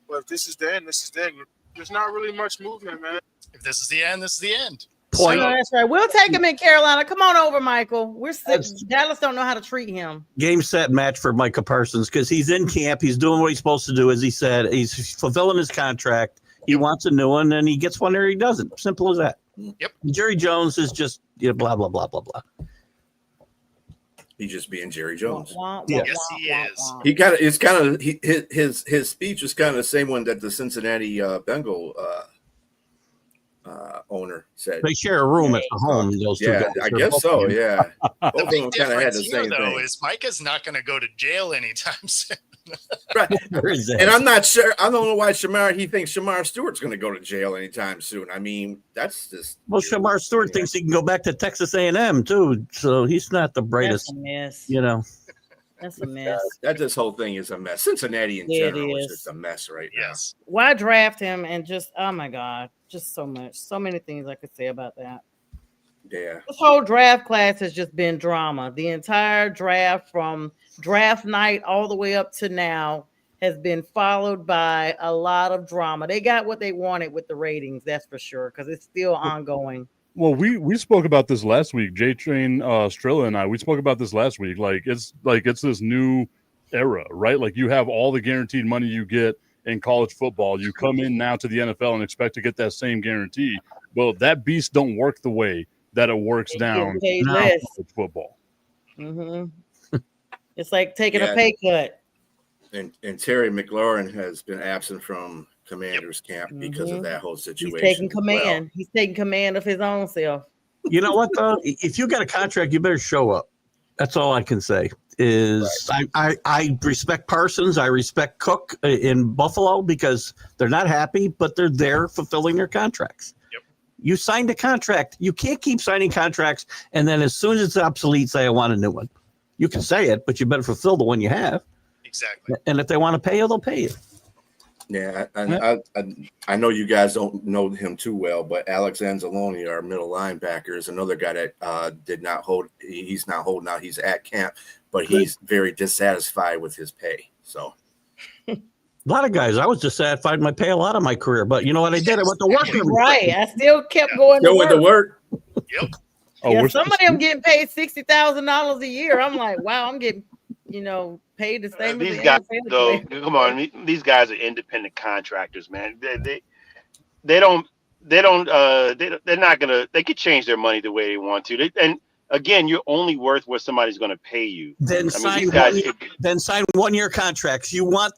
But if this is the end, this is the end. There's not really much movement, man. If this is the end, this is the end. point. No, that's right. We'll take him in Carolina. Come on over, Michael. We're sick. Dallas don't know how to treat him. Game, set, match for Micah Parsons because he's in camp. He's doing what he's supposed to do, as he said. He's fulfilling his contract. He wants a new one, and he gets one or he doesn't. Simple as that. Yep. Jerry Jones is just blah, blah, blah, blah, blah. He's just being Jerry Jones. Yes, he is. He got it. It's kind of his speech is kind of the same one that the Cincinnati Bengal owner said. They share a room at the home. Those two guys. I guess so. Yeah, both The of big them kind of had the difference here, same though, thing. is Micah's not going to go to jail anytime soon. Right. And I'm not sure. I don't know why he thinks Shamar Stewart's going to go to jail anytime soon. I mean, that's just. Well, Shamar Stewart thinks he can go back to Texas A&M too, so he's not the brightest. That's a mess. That's a mess. This whole thing is a mess. Cincinnati in general is just a mess right now. Yes. Why draft him and just oh my God, just so much, so many things I could say about that. Yeah. This whole draft class has just been drama. The entire draft from draft night all the way up to now has been followed by a lot of drama. They got what they wanted with the ratings, that's for sure, because it's still ongoing. Well, we spoke about this last week. JTrain, Trilla, and I, we spoke about this last week. It's this new era, right? Like you have all the guaranteed money you get in college football. You come in now to the NFL and expect to get that same guarantee. Well, that beast don't work the way that it works down in college football. Mm-hmm. It's like taking a pay cut. And Terry McLaurin has been absent from Commanders camp because of that whole situation. He's taking command. Well. He's taking command of his own self. You know what, though? If you got a contract, you better show up. That's all I can say. I respect Parsons. I respect Cook in Buffalo because they're not happy, but they're there fulfilling their contracts. Yep. You signed a contract. You can't keep signing contracts, and then as soon as it's obsolete, say, I want a new one. You can say it, but you better fulfill the one you have. Exactly. And if they want to pay you, they'll pay you. Yeah, I know you guys don't know him too well, but Alex Anzalone, our middle linebacker, is another guy that did not hold. He's not holding out. He's at camp, but he's very dissatisfied with his pay. So, a lot of guys. I was dissatisfied with my pay a lot of my career, but you know what I did? I went to work. Right, I still kept going. Still went to work. Yep. Some of them getting paid $60,000 a year. I'm like, wow, I'm getting, paid the same. These guys, though, come on, these guys are independent contractors, man. They're not gonna. They could change their money the way they want to. And again, you're only worth what somebody's going to pay you. Then sign 1 year contracts. You want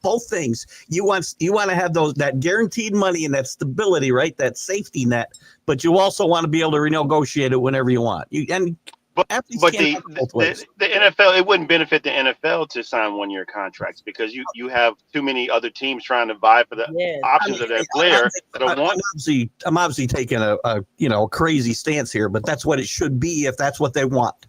both things. You want to have that guaranteed money and that stability, right? That safety net. But you also want to be able to renegotiate it whenever you want. But the NFL, it wouldn't benefit the NFL to sign 1 year contracts because you have too many other teams trying to vie for the options of that player. I'm obviously taking a crazy stance here, but that's what it should be if that's what they want.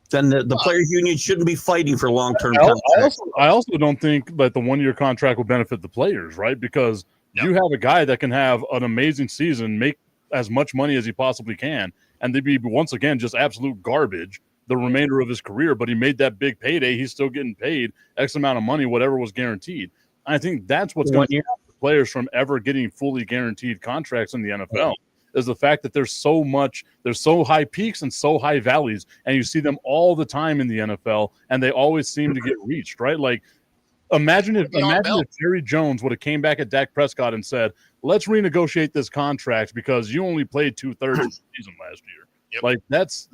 Then the players' union shouldn't be fighting for long-term contracts. I also don't think that the 1 year contract will benefit the players, right? Because you have a guy that can have an amazing season, make as much money as he possibly can, and they'd be once again just absolute garbage the remainder of his career, but he made that big payday. He's still getting paid X amount of money, whatever was guaranteed. I think that's what's going to stop the players from ever getting fully guaranteed contracts in the NFL is the fact that there's so high peaks and so high valleys, and you see them all the time in the NFL, and they always seem to get reached, right? Like, imagine if Jerry Jones would have came back at Dak Prescott and said, let's renegotiate this contract because you only played 2/3 of the season last year. Yep. Like that's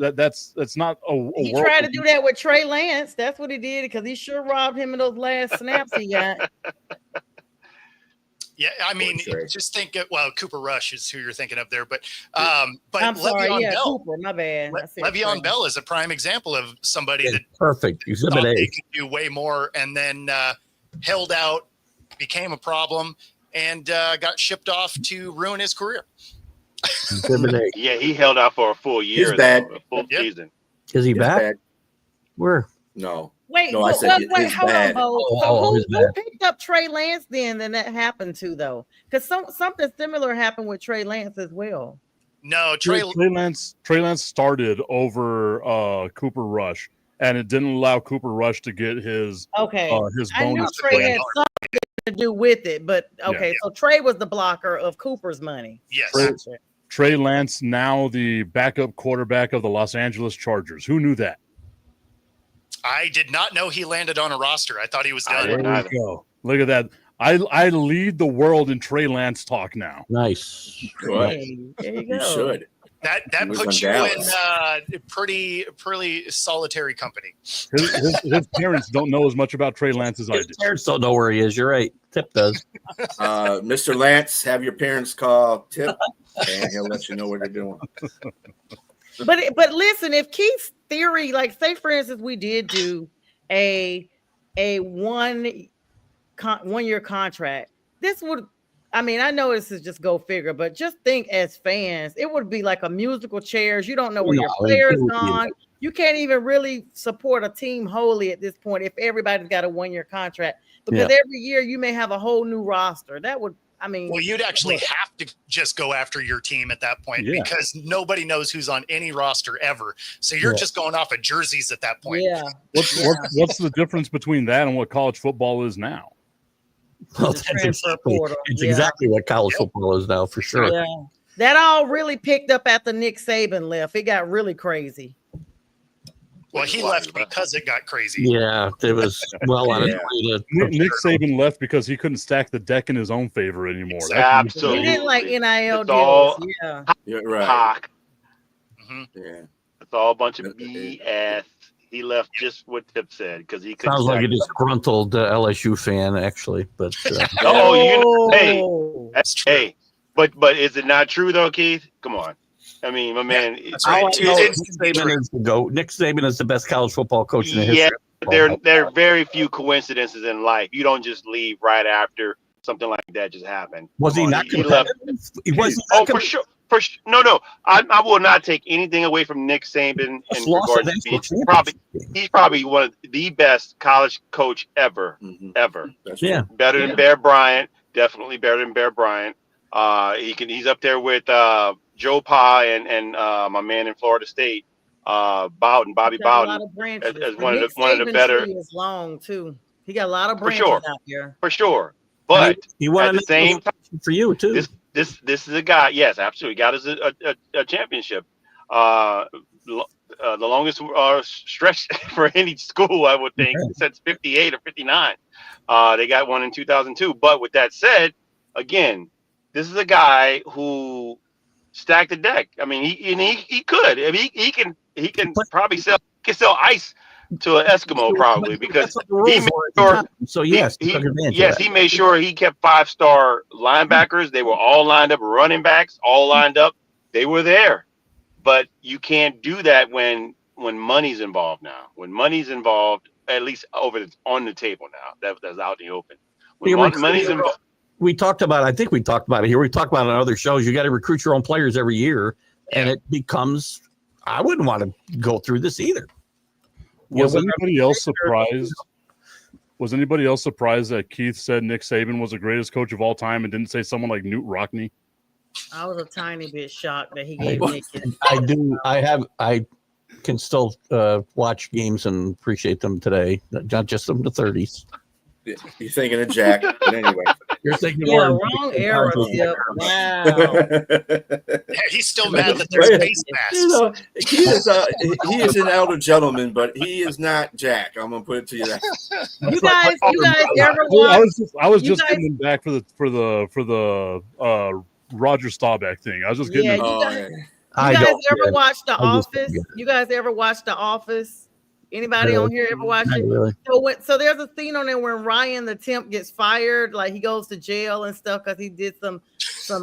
not a he tried to do that with Trey Lance. That's what he did because he sure robbed him of those last snaps he got. Yeah, I mean, just think Cooper Rush is who you're thinking of there, but I'm sorry, Bell, Cooper, my bad. Le'Veon Bell is a prime example of somebody that perfect exhibit A. They could do way more and then held out, became a problem, and got shipped off to ruin his career. Yeah, he held out for a full year. He's bad. A full season. Is he back? Bad. Where? No. Wait, I said hold on, Bo. Who picked up Trey Lance then that happened to, though? Because something similar happened with Trey Lance as well. No, Trey Lance started over Cooper Rush, and it didn't allow Cooper Rush to get his bonus. I knew Trey had something to do with it, but so Trey was the blocker of Cooper's money. Yes. Trey Lance now the backup quarterback of the Los Angeles Chargers. Who knew that? I did not know he landed on a roster. I thought he was done. There you go. Look at that. I lead the world in Trey Lance talk now. Nice. Hey, there you go. You should. That puts you in pretty solitary company. His parents don't know as much about Trey Lance as I do. His parents don't know where he is. You're right. Tip does. Mr. Lance, have your parents call Tip, and he'll let you know what they're doing. But listen, if Keith's theory, like say for instance, we did do a 1 year contract, this would, I mean, I know this is just go figure, but just think as fans, it would be like a musical chairs. You don't know where your players gone. You can't even really support a team wholly at this point if everybody's got a 1 year contract, because every year you may have a whole new roster. That would, I mean, well, you'd actually have to just go after your team at that point because nobody knows who's on any roster ever. So you're just going off of jerseys at that point. Yeah. What's the difference between that and what college football is now? Well, that's exactly what college football is now, for sure. Yeah. That all really picked up after Nick Saban left. It got really crazy. Well, he left because it got crazy. Yeah, it was well on its way to. Nick Saban left because he couldn't stack the deck in his own favor anymore. Absolutely. He didn't like NIL deals. Yeah. You're right. Yeah. It's all a bunch of BS. He left just what Tip said because he couldn't. Sounds like a disgruntled LSU fan, actually. But hey, but is it not true though, Keith? Come on. I mean, my man. Nick Saban is the best college football coach in the history. Yeah, there are very few coincidences in life. You don't just leave right after something like that just happened. Was he not competitive? He left. For sure. No. I will not take anything away from Nick Saban in regards to he's probably one of the best college coach ever. Yeah. Better than Bear Bryant. Definitely better than Bear Bryant. He's up there with Joe Pa and my man in Florida State, Bowden, Bobby Bowden, as one of the better. Is long too. He got a lot of branches out here. For sure. But he won at the same time, for you too. This is a guy. Yes, absolutely. Got us a championship. The longest stretch for any school, I would think, since 58 or 59. They got one in 2002. But with that said, again, this is a guy who stacked the deck. I mean, he could. I mean, he can probably sell ice to an Eskimo probably because he made sure. So he made sure he kept 5-star linebackers. They were all lined up, running backs all lined up. They were there, but you can't do that when money's involved now. When money's involved, at least on the table now. That's out in the open. When money's involved. I think we talked about it here. We talked about it on other shows. You got to recruit your own players every year, and it becomes. I wouldn't want to go through this either. Was anybody else surprised? Was anybody else surprised that Keith said Nick Saban was the greatest coach of all time and didn't say someone like Newt Rockne? I was a tiny bit shocked that he gave Nick it. I do. I can still watch games and appreciate them today, not just from the 30s. You're thinking of Jack, but anyway. You're thinking wrong era. Wow. He's still mad that there's face masks. He is an elder gentleman, but he is not Jack. I'm gonna put it to you that. You guys ever watch? I was just getting him back for the Roger Staubach thing. I was just getting him. You guys ever watch The Office? You guys ever watch The Office? Anybody on here ever watch it? Really. So there's a scene on there when Ryan the temp gets fired, like he goes to jail and stuff because he did some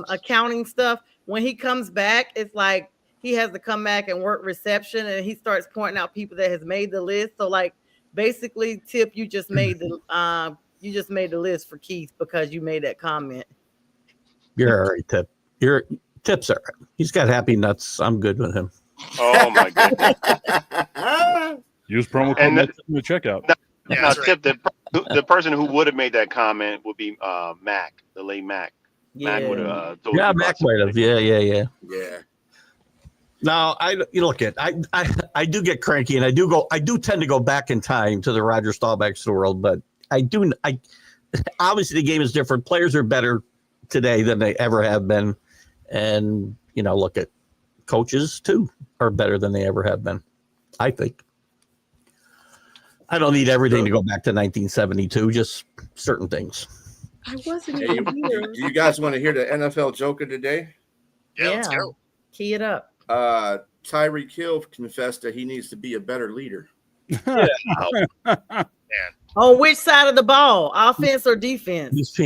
accounting stuff. When he comes back, it's like he has to come back and work reception, and he starts pointing out people that has made the list. So like basically, Tip, you just made the list for Keith because you made that comment. You're all right, Tip. Tip's all right. He's got happy nuts. I'm good with him. Oh my goodness. Use promo code in the checkout. Now, Tip, the person who would have made that comment would be Mac, the late Mac. Yeah. Mac would have. Mac might have. Yeah. Yeah. Now, I do get cranky, and I do tend to go back in time to the Roger Staubach's world, but obviously the game is different. Players are better today than they ever have been, and look at coaches too are better than they ever have been. I think. I don't need everything to go back to 1972, just certain things. I wasn't Hey, even here. do you guys want to hear the NFL joke of the day? Yeah, let's go. Key it up. Tyreek Hill confessed that he needs to be a better leader. On which side of the ball, offense or defense?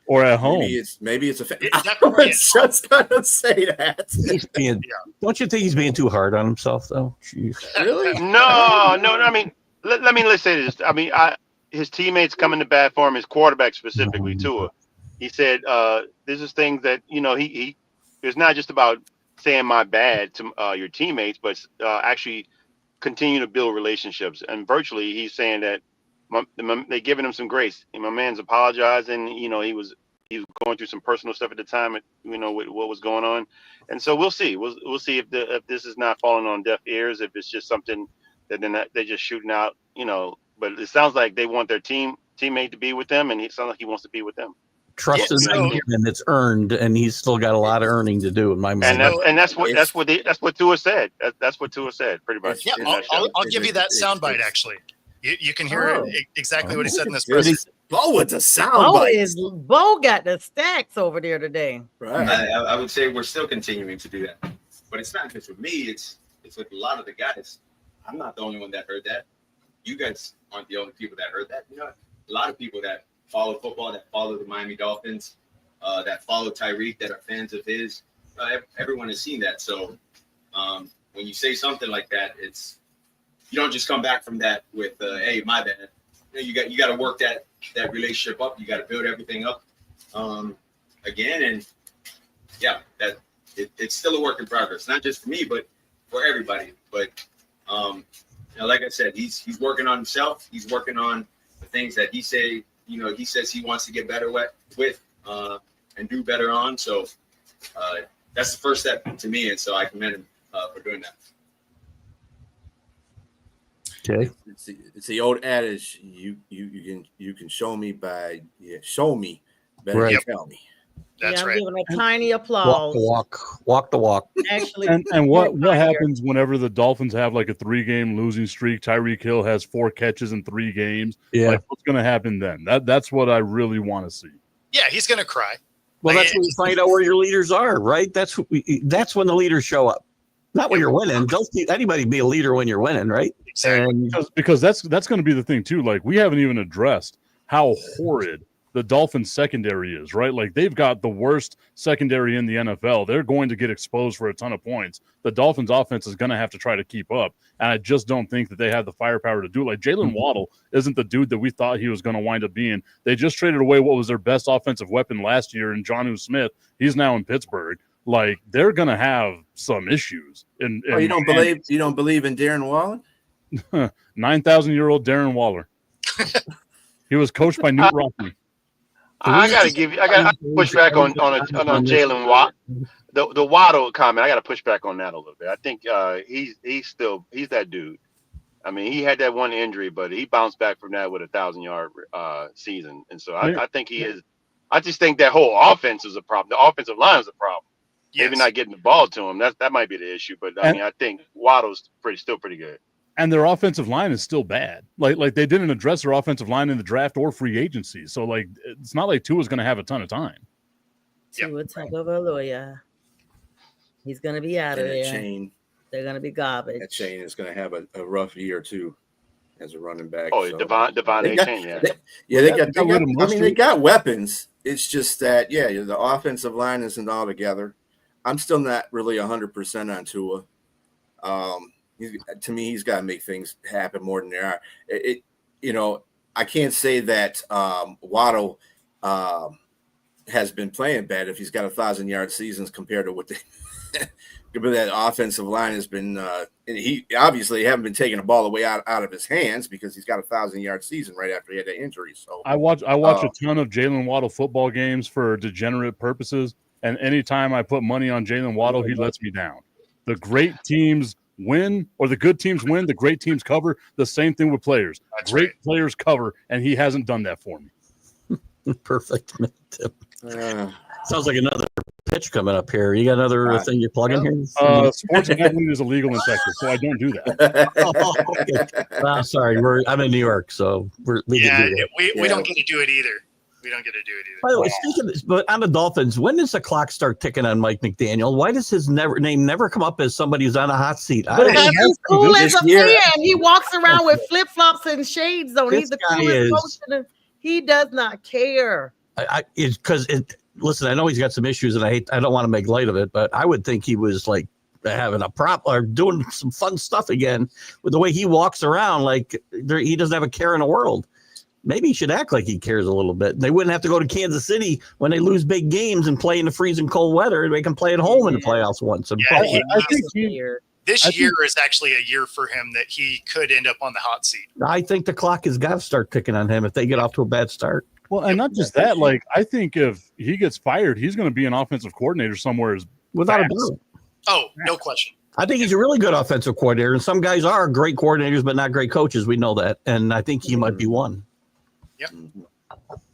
Or at home. Maybe it's I was just gonna say that. Don't you think he's being too hard on himself, though? Jeez. Really? No. I mean, let's say this. I mean, his teammates coming to bat for him, his quarterback specifically, Tua. He said, "This is things that he. It's not just about saying my bad to your teammates, but actually continue to build relationships. And virtually, he's saying that they're giving him some grace. And my man's apologizing. He was going through some personal stuff at the time, with what was going on. And so we'll see. We'll see if this is not falling on deaf ears, if it's just something that they're just shooting out, But it sounds like they want their teammate to be with them, and it sounds like he wants to be with them. Trust in him, and it's earned, and he's still got a lot of earning to do in my mind. And that's what Tua said. That's what Tua said, pretty much. Yeah, I'll give you that soundbite. Actually, you can hear exactly what he said in this press. Bo with the soundbite. Bo got the stacks over there today. Right. I would say we're still continuing to do that, but it's not just with me. It's with a lot of the guys. I'm not the only one that heard that. You guys aren't the only people that heard that. A lot of people that follow football, that follow the Miami Dolphins, that follow Tyreek, that are fans of his. Everyone has seen that. So when you say something like that, you don't just come back from that with, "Hey, my bad." You got to work that relationship up. You got to build everything up again, and that it's still a work in progress. Not just for me, but for everybody. But like I said, he's working on himself. He's working on the things that he says he wants to get better with and do better on. So that's the first step to me, and so I commend him for doing that. Okay, it's the old adage: you can show me show me better than tell me. That's right. I'm giving a tiny applause. Walk the walk. Actually, and what happens whenever the Dolphins have like a 3-game losing streak? Tyreek Hill has 4 catches in 3 games. Yeah, like, what's going to happen then? That's what I really want to see. Yeah, he's going to cry. Well, that's when you find out where your leaders are, right? That's when the leaders show up. Not when you're winning. Don't anybody be a leader when you're winning, right? Exactly. Because that's going to be the thing too. Like, we haven't even addressed how horrid the Dolphins secondary is, right? Like, they've got the worst secondary in the NFL. They're going to get exposed for a ton of points. The Dolphins offense is going to have to try to keep up. And I just don't think that they have the firepower to do it. Like, Jalen Waddle isn't the dude that we thought he was going to wind up being. They just traded away what was their best offensive weapon last year in Jonnu Smith. He's now in Pittsburgh. Like, they're going to have some issues. You don't believe in Darren Waller? 9,000-year-old Darren Waller. He was coached by Newt Rockne. I gotta push back on Jalen Watt. The Waddle comment, I gotta push back on that a little bit. I think he's that dude. I mean, he had that one injury, but he bounced back from that with a 1,000-yard season. And so I think he is. I just think that whole offense is a problem. The offensive line is a problem. Yes. Maybe not getting the ball to him. That might be the issue. But I think Waddle's still pretty good. And their offensive line is still bad. Like they didn't address their offensive line in the draft or free agency. So like it's not like Tua's going to have a ton of time. Tua Tagovailoa. He's going to be out of there. They're going to be garbage. That chain is going to have a rough year too as a running back. Oh, so. Devon Chain, they got weapons. It's just that the offensive line isn't all together. I'm still not really 100% on Tua. To me, he's got to make things happen more than they are. I can't say that Waddle has been playing bad if he's got 1,000-yard seasons compared to what that offensive line has been. And he obviously haven't been taking the ball away out of his hands because he's got 1,000-yard season right after he had that injury. So I watch a ton of Jalen Waddle football games for degenerate purposes, and anytime I put money on Jalen Waddle, he lets me down. The great teams win, or the good teams win, the great teams cover. The same thing with players. Great players cover, and he hasn't done that for me. Perfect. Sounds like another pitch coming up here. You got another thing you're plugging here? Sports gambling is illegal in Texas, so I don't do that. Okay. Sorry, I'm in New York, so we don't get to do it either. We don't get to do it either. By the way, speaking of this, but on the Dolphins, when does the clock start ticking on Mike McDaniel? Why does his name never come up as somebody who's on a hot seat? Because he's cool as a fan. He walks around with flip flops and shades on. He's the coolest coach. He does not care. Listen, I know he's got some issues, and I don't want to make light of it, but I would think he was like having a prop or doing some fun stuff again with the way he walks around. Like he doesn't have a care in the world. Maybe he should act like he cares a little bit. They wouldn't have to go to Kansas City when they lose big games and play in the freezing cold weather. They can play at home in the playoffs once. This year is actually a year for him that he could end up on the hot seat. I think the clock has got to start ticking on him if they get off to a bad start. Well, and not just that. Like, I think if he gets fired, he's going to be an offensive coordinator somewhere. Without a doubt. Oh, no question. I think he's a really good offensive coordinator, and some guys are great coordinators, but not great coaches. We know that, and I think he might be one. Yep.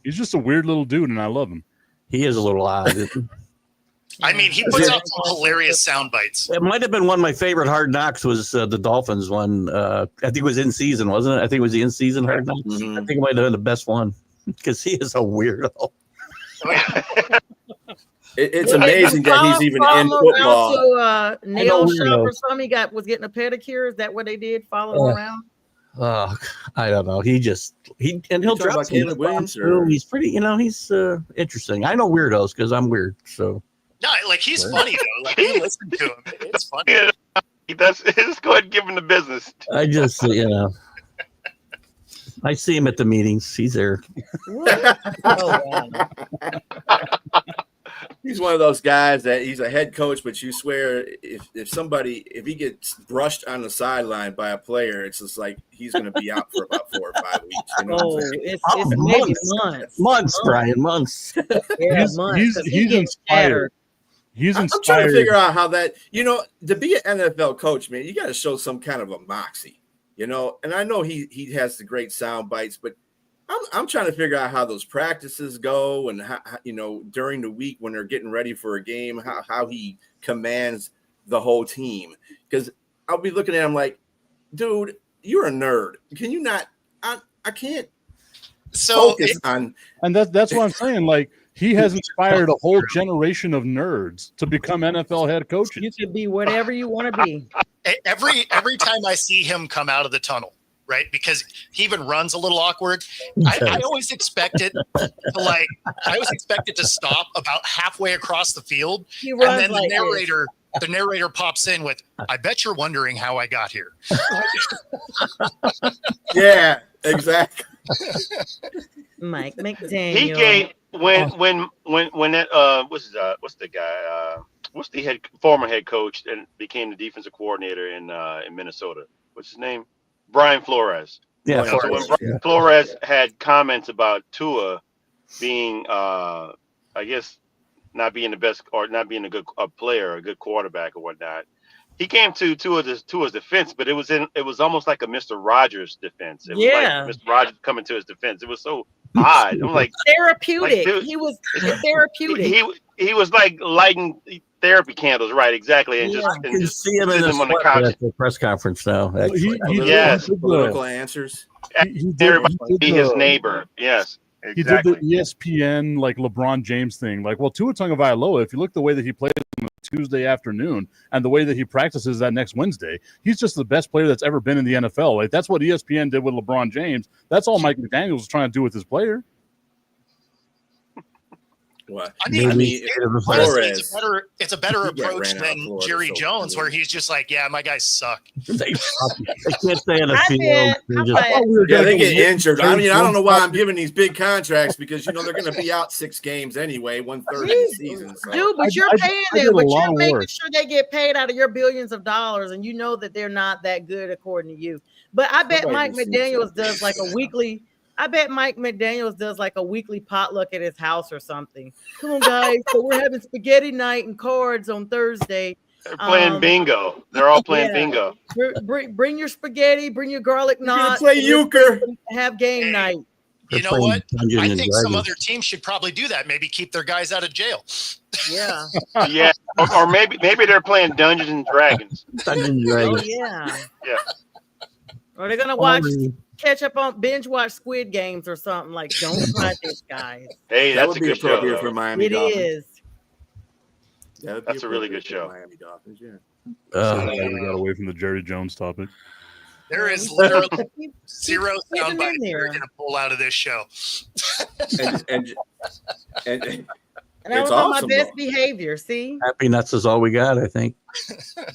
He's just a weird little dude, and I love him. He is a little odd. I mean, he puts out some hilarious sound bites. It might have been one of my favorite Hard Knocks was the Dolphins one. I think it was in season, wasn't it? I think it was the in season Hard Knocks. Mm-hmm. I think it might have been the best one because he is a weirdo. Oh, yeah. It's amazing that he's even in football. To nail shop or something. He was getting a pedicure. Is that what they did? Follow him around. I don't know. He'll drop Caleb Williams. He's pretty. He's interesting. I know weirdos because I'm weird. So. No, like he's funny though. Like we listen to him. It's funny. He does. Just go ahead and give him the business. I just, I see him at the meetings. He's there. He's one of those guys that he's a head coach, but you swear if he gets brushed on the sideline by a player, it's just like he's going to be out for about 4 or 5 weeks. It's maybe months, Brian, months. Yeah, he's inspired. He's inspired. I'm trying to figure out how that, to be an NFL coach, man, you got to show some kind of a moxie, and I know he has the great sound bites, but I'm trying to figure out how those practices go and how, during the week when they're getting ready for a game, how he commands the whole team. Because I'll be looking at him like, dude, you're a nerd. Can you not? I can't focus on. And that's what I'm saying. Like, he has inspired a whole generation of nerds to become NFL head coaches. You can be whatever you want to be. Every time I see him come out of the tunnel, right? Because he even runs a little awkward. I always expect it to stop about halfway across the field. And then the narrator pops in with, I bet you're wondering how I got here. Yeah, exactly. Mike McDaniel. He gave when that what's the guy what's the former head coach and became the defensive coordinator in Minnesota? What's his name? Brian Flores. Yeah. So when Brian Flores had comments about Tua being, I guess, not being the best or not being a good player, a good quarterback or whatnot, he came to Tua's defense, but it was almost like a Mr. Rogers defense. It was like Mr. Rogers coming to his defense. It was so odd. I'm like therapeutic. He was therapeutic. He was like lighting therapy candles, right? Exactly, and just see him in the couch at the press conference now. Yes, political answers. Everybody be his neighbor. Yes, exactly. He did the ESPN like LeBron James thing. Like, well, Tua Tagovailoa, if you look the way that he played on a Tuesday afternoon and the way that he practices that next Wednesday, he's just the best player that's ever been in the NFL. Like, that's what ESPN did with LeBron James. That's all Mike McDaniel was trying to do with his player. What? I mean, honestly, it's a better approach than Jerry Jones, where he's just like, yeah, my guys suck. They can't stay in the field. They get injured. I mean, I don't know why I'm giving these big contracts because, they're going to be out 6 games anyway, 1/3 of the season. So. Dude, but you're paying them, but you're making sure they get paid out of your billions of dollars, and you know that they're not that good according to you. But I bet Mike McDaniels does like a weekly. I bet Mike McDaniels does like a weekly potluck at his house or something. Come on, guys. So we're having spaghetti night and cards on Thursday. They're playing bingo. They're all playing bingo. Bring your spaghetti. Bring your garlic knots. Play euchre. Have game night. You know what? I think some other teams should probably do that. Maybe keep their guys out of jail. Yeah. Yeah. Or maybe they're playing Dungeons and Dragons. Dungeons and Dragons. Oh, yeah. Yeah. Or they're gonna catch up on binge watch Squid Games or something. Like, don't try this, guys. Hey, that that's would a be good appropriate show. for Miami It Dolphins. is. That's a really good show. Miami Dolphins, yeah. We got away from the Jerry Jones topic. There is literally zero soundbite you're going to pull out of this show. and And I was on my best behavior. See, Happy nuts is all we got, I think.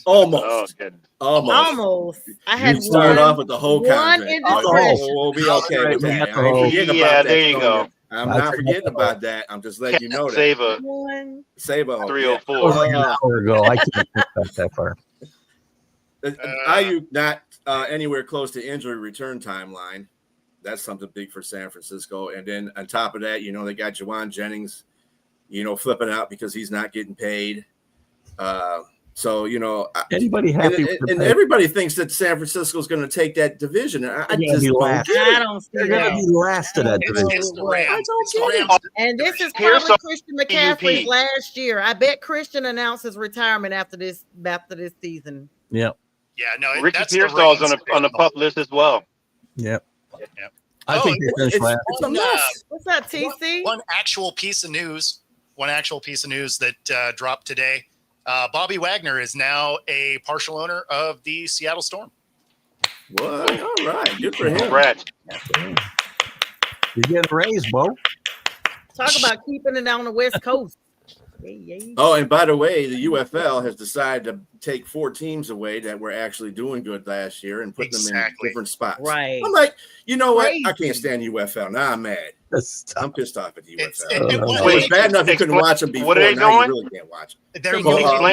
Almost. Almost. I had you started off with the whole one content. indiscretion. We'll be okay with that. I ain't forgetting about Yeah, that, there you go. I'm not forgetting about that. I'm just letting you know that. Save a 304. An hour ago. I can't think back that far. IU not anywhere close to injury return timeline. That's something big for San Francisco. And then on top of that, they got Juwan Jennings, flipping out because he's not getting paid. So, anybody happy? And everybody thinks that San Francisco is going to take that division. I just don't get it. I don't see They're going to be last in that division. It's the Rams. I don't get it. And this is probably Christian McCaffrey's last year. I bet Christian announces retirement after this season. Yep. Yeah, no, Ricky that's Pearsall's on the pup list as well. Yep. Yep. I think they finished last. What's that, TC? One actual piece of news that dropped today. Bobby Wagner is now a partial owner of the Seattle Storm. What? All right. Good for him. Congrats. You're getting raised, Bo. Talk about keeping it on the West Coast. Oh, and by the way, the UFL has decided to take 4 teams away that were actually doing good last year and put them in different spots. Right. I'm like, you know what? I can't stand UFL. Now I'm mad. I'm pissed off at the UFL. It was bad enough you couldn't watch them before. What are they now doing? You really can't watch them. They're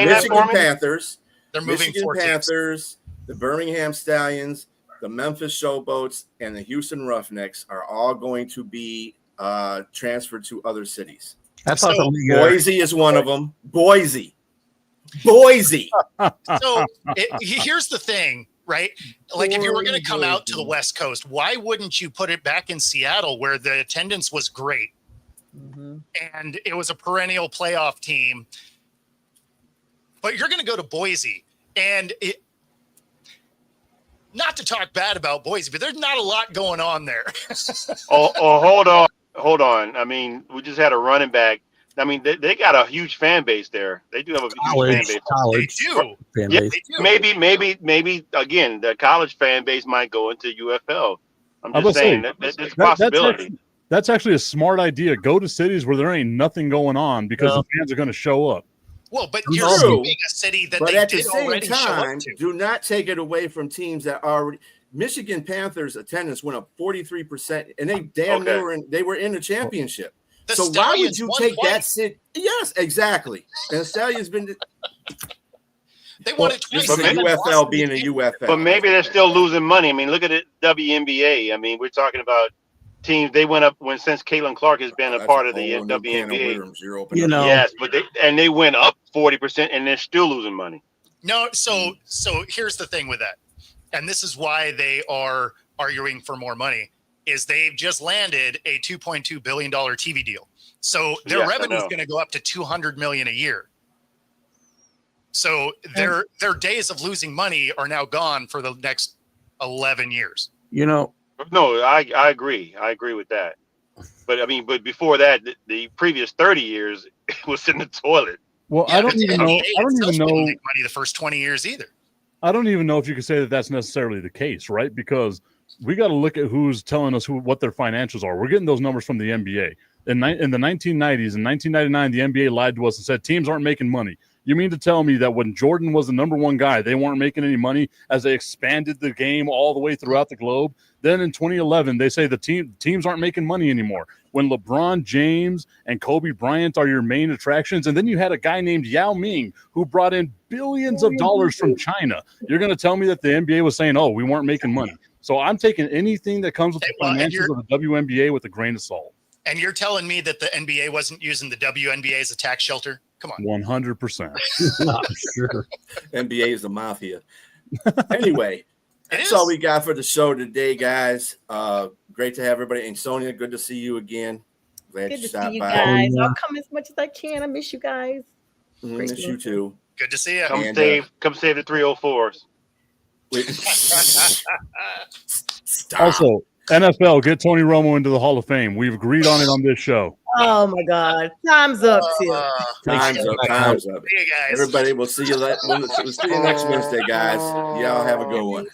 Michigan Panthers. They're moving Michigan 4 teams. Panthers, the Birmingham Stallions, the Memphis Showboats, and the Houston Roughnecks are all going to be transferred to other cities. I thought the league Boise is one of them. Boise. So here's the thing, right? Like, if you were going to come out to the West Coast, why wouldn't you put it back in Seattle where the attendance was great and it was a perennial playoff team? But you're going to go to Boise, and not to talk bad about Boise, but there's not a lot going on there. Hold on. I mean, we just had a running back. I mean, they got a huge fan base there. They do have a huge fan base. They do. Yeah, maybe again, the college fan base might go into UFL. I'm just saying that's a possibility. That's actually a smart idea. Go to cities where there ain't nothing going on because the fans are going to show up. Well, but you're moving a city that they did already show up to. Do not take it away from teams that already. Michigan Panthers attendance went up 43%, and they they were in the championship. So why would you take that city? Yes, exactly. And the Stallions been. They won it twice. The UFL being a UFL, but maybe they're still losing money. I mean, look at it, WNBA. I mean, we're talking about teams. They went up since Caitlin Clark has been a part of the WNBA. Yes, but they went up 40%, and they're still losing money. No, so here's the thing with that. And this is why they are arguing for more money, is they've just landed a $2.2 billion TV deal. So their revenue is going to go up to $200 million a year. So their days of losing money are now gone for the next 11 years. No, I agree. I agree with that. But I mean, before that, the previous 30 years it was in the toilet. Well, I don't even know. Make money the first 20 years either. I don't even know if you could say that that's necessarily the case, right? Because we got to look at who's telling us what their financials are. We're getting those numbers from the NBA. In the 1990s, in 1999, the NBA lied to us and said teams aren't making money. You mean to tell me that when Jordan was the number one guy, they weren't making any money as they expanded the game all the way throughout the globe? Then in 2011, they say the teams aren't making money anymore. When LeBron James and Kobe Bryant are your main attractions, and then you had a guy named Yao Ming who brought in billions of dollars from China. You're going to tell me that the NBA was saying, oh, we weren't making money. So I'm taking anything that comes with the financials of the WNBA with a grain of salt. And you're telling me that the NBA wasn't using the WNBA as a tax shelter? Come on. 100%. Sure. NBA is the mafia. Anyway, That's all we got for the show today, guys. Great to have everybody. And Sonia, good to see you again. Glad Good you to stopped see you by. guys. I'll come as much as I can. I miss you guys. Miss you too. Good to see you. Come save the 304s. Also, NFL, get Tony Romo into the Hall of Fame. We've agreed on it on this show. Oh my God. Time's up, Tim. Time's up. See you guys. Everybody, we'll see you next Wednesday, guys. Y'all have a good one.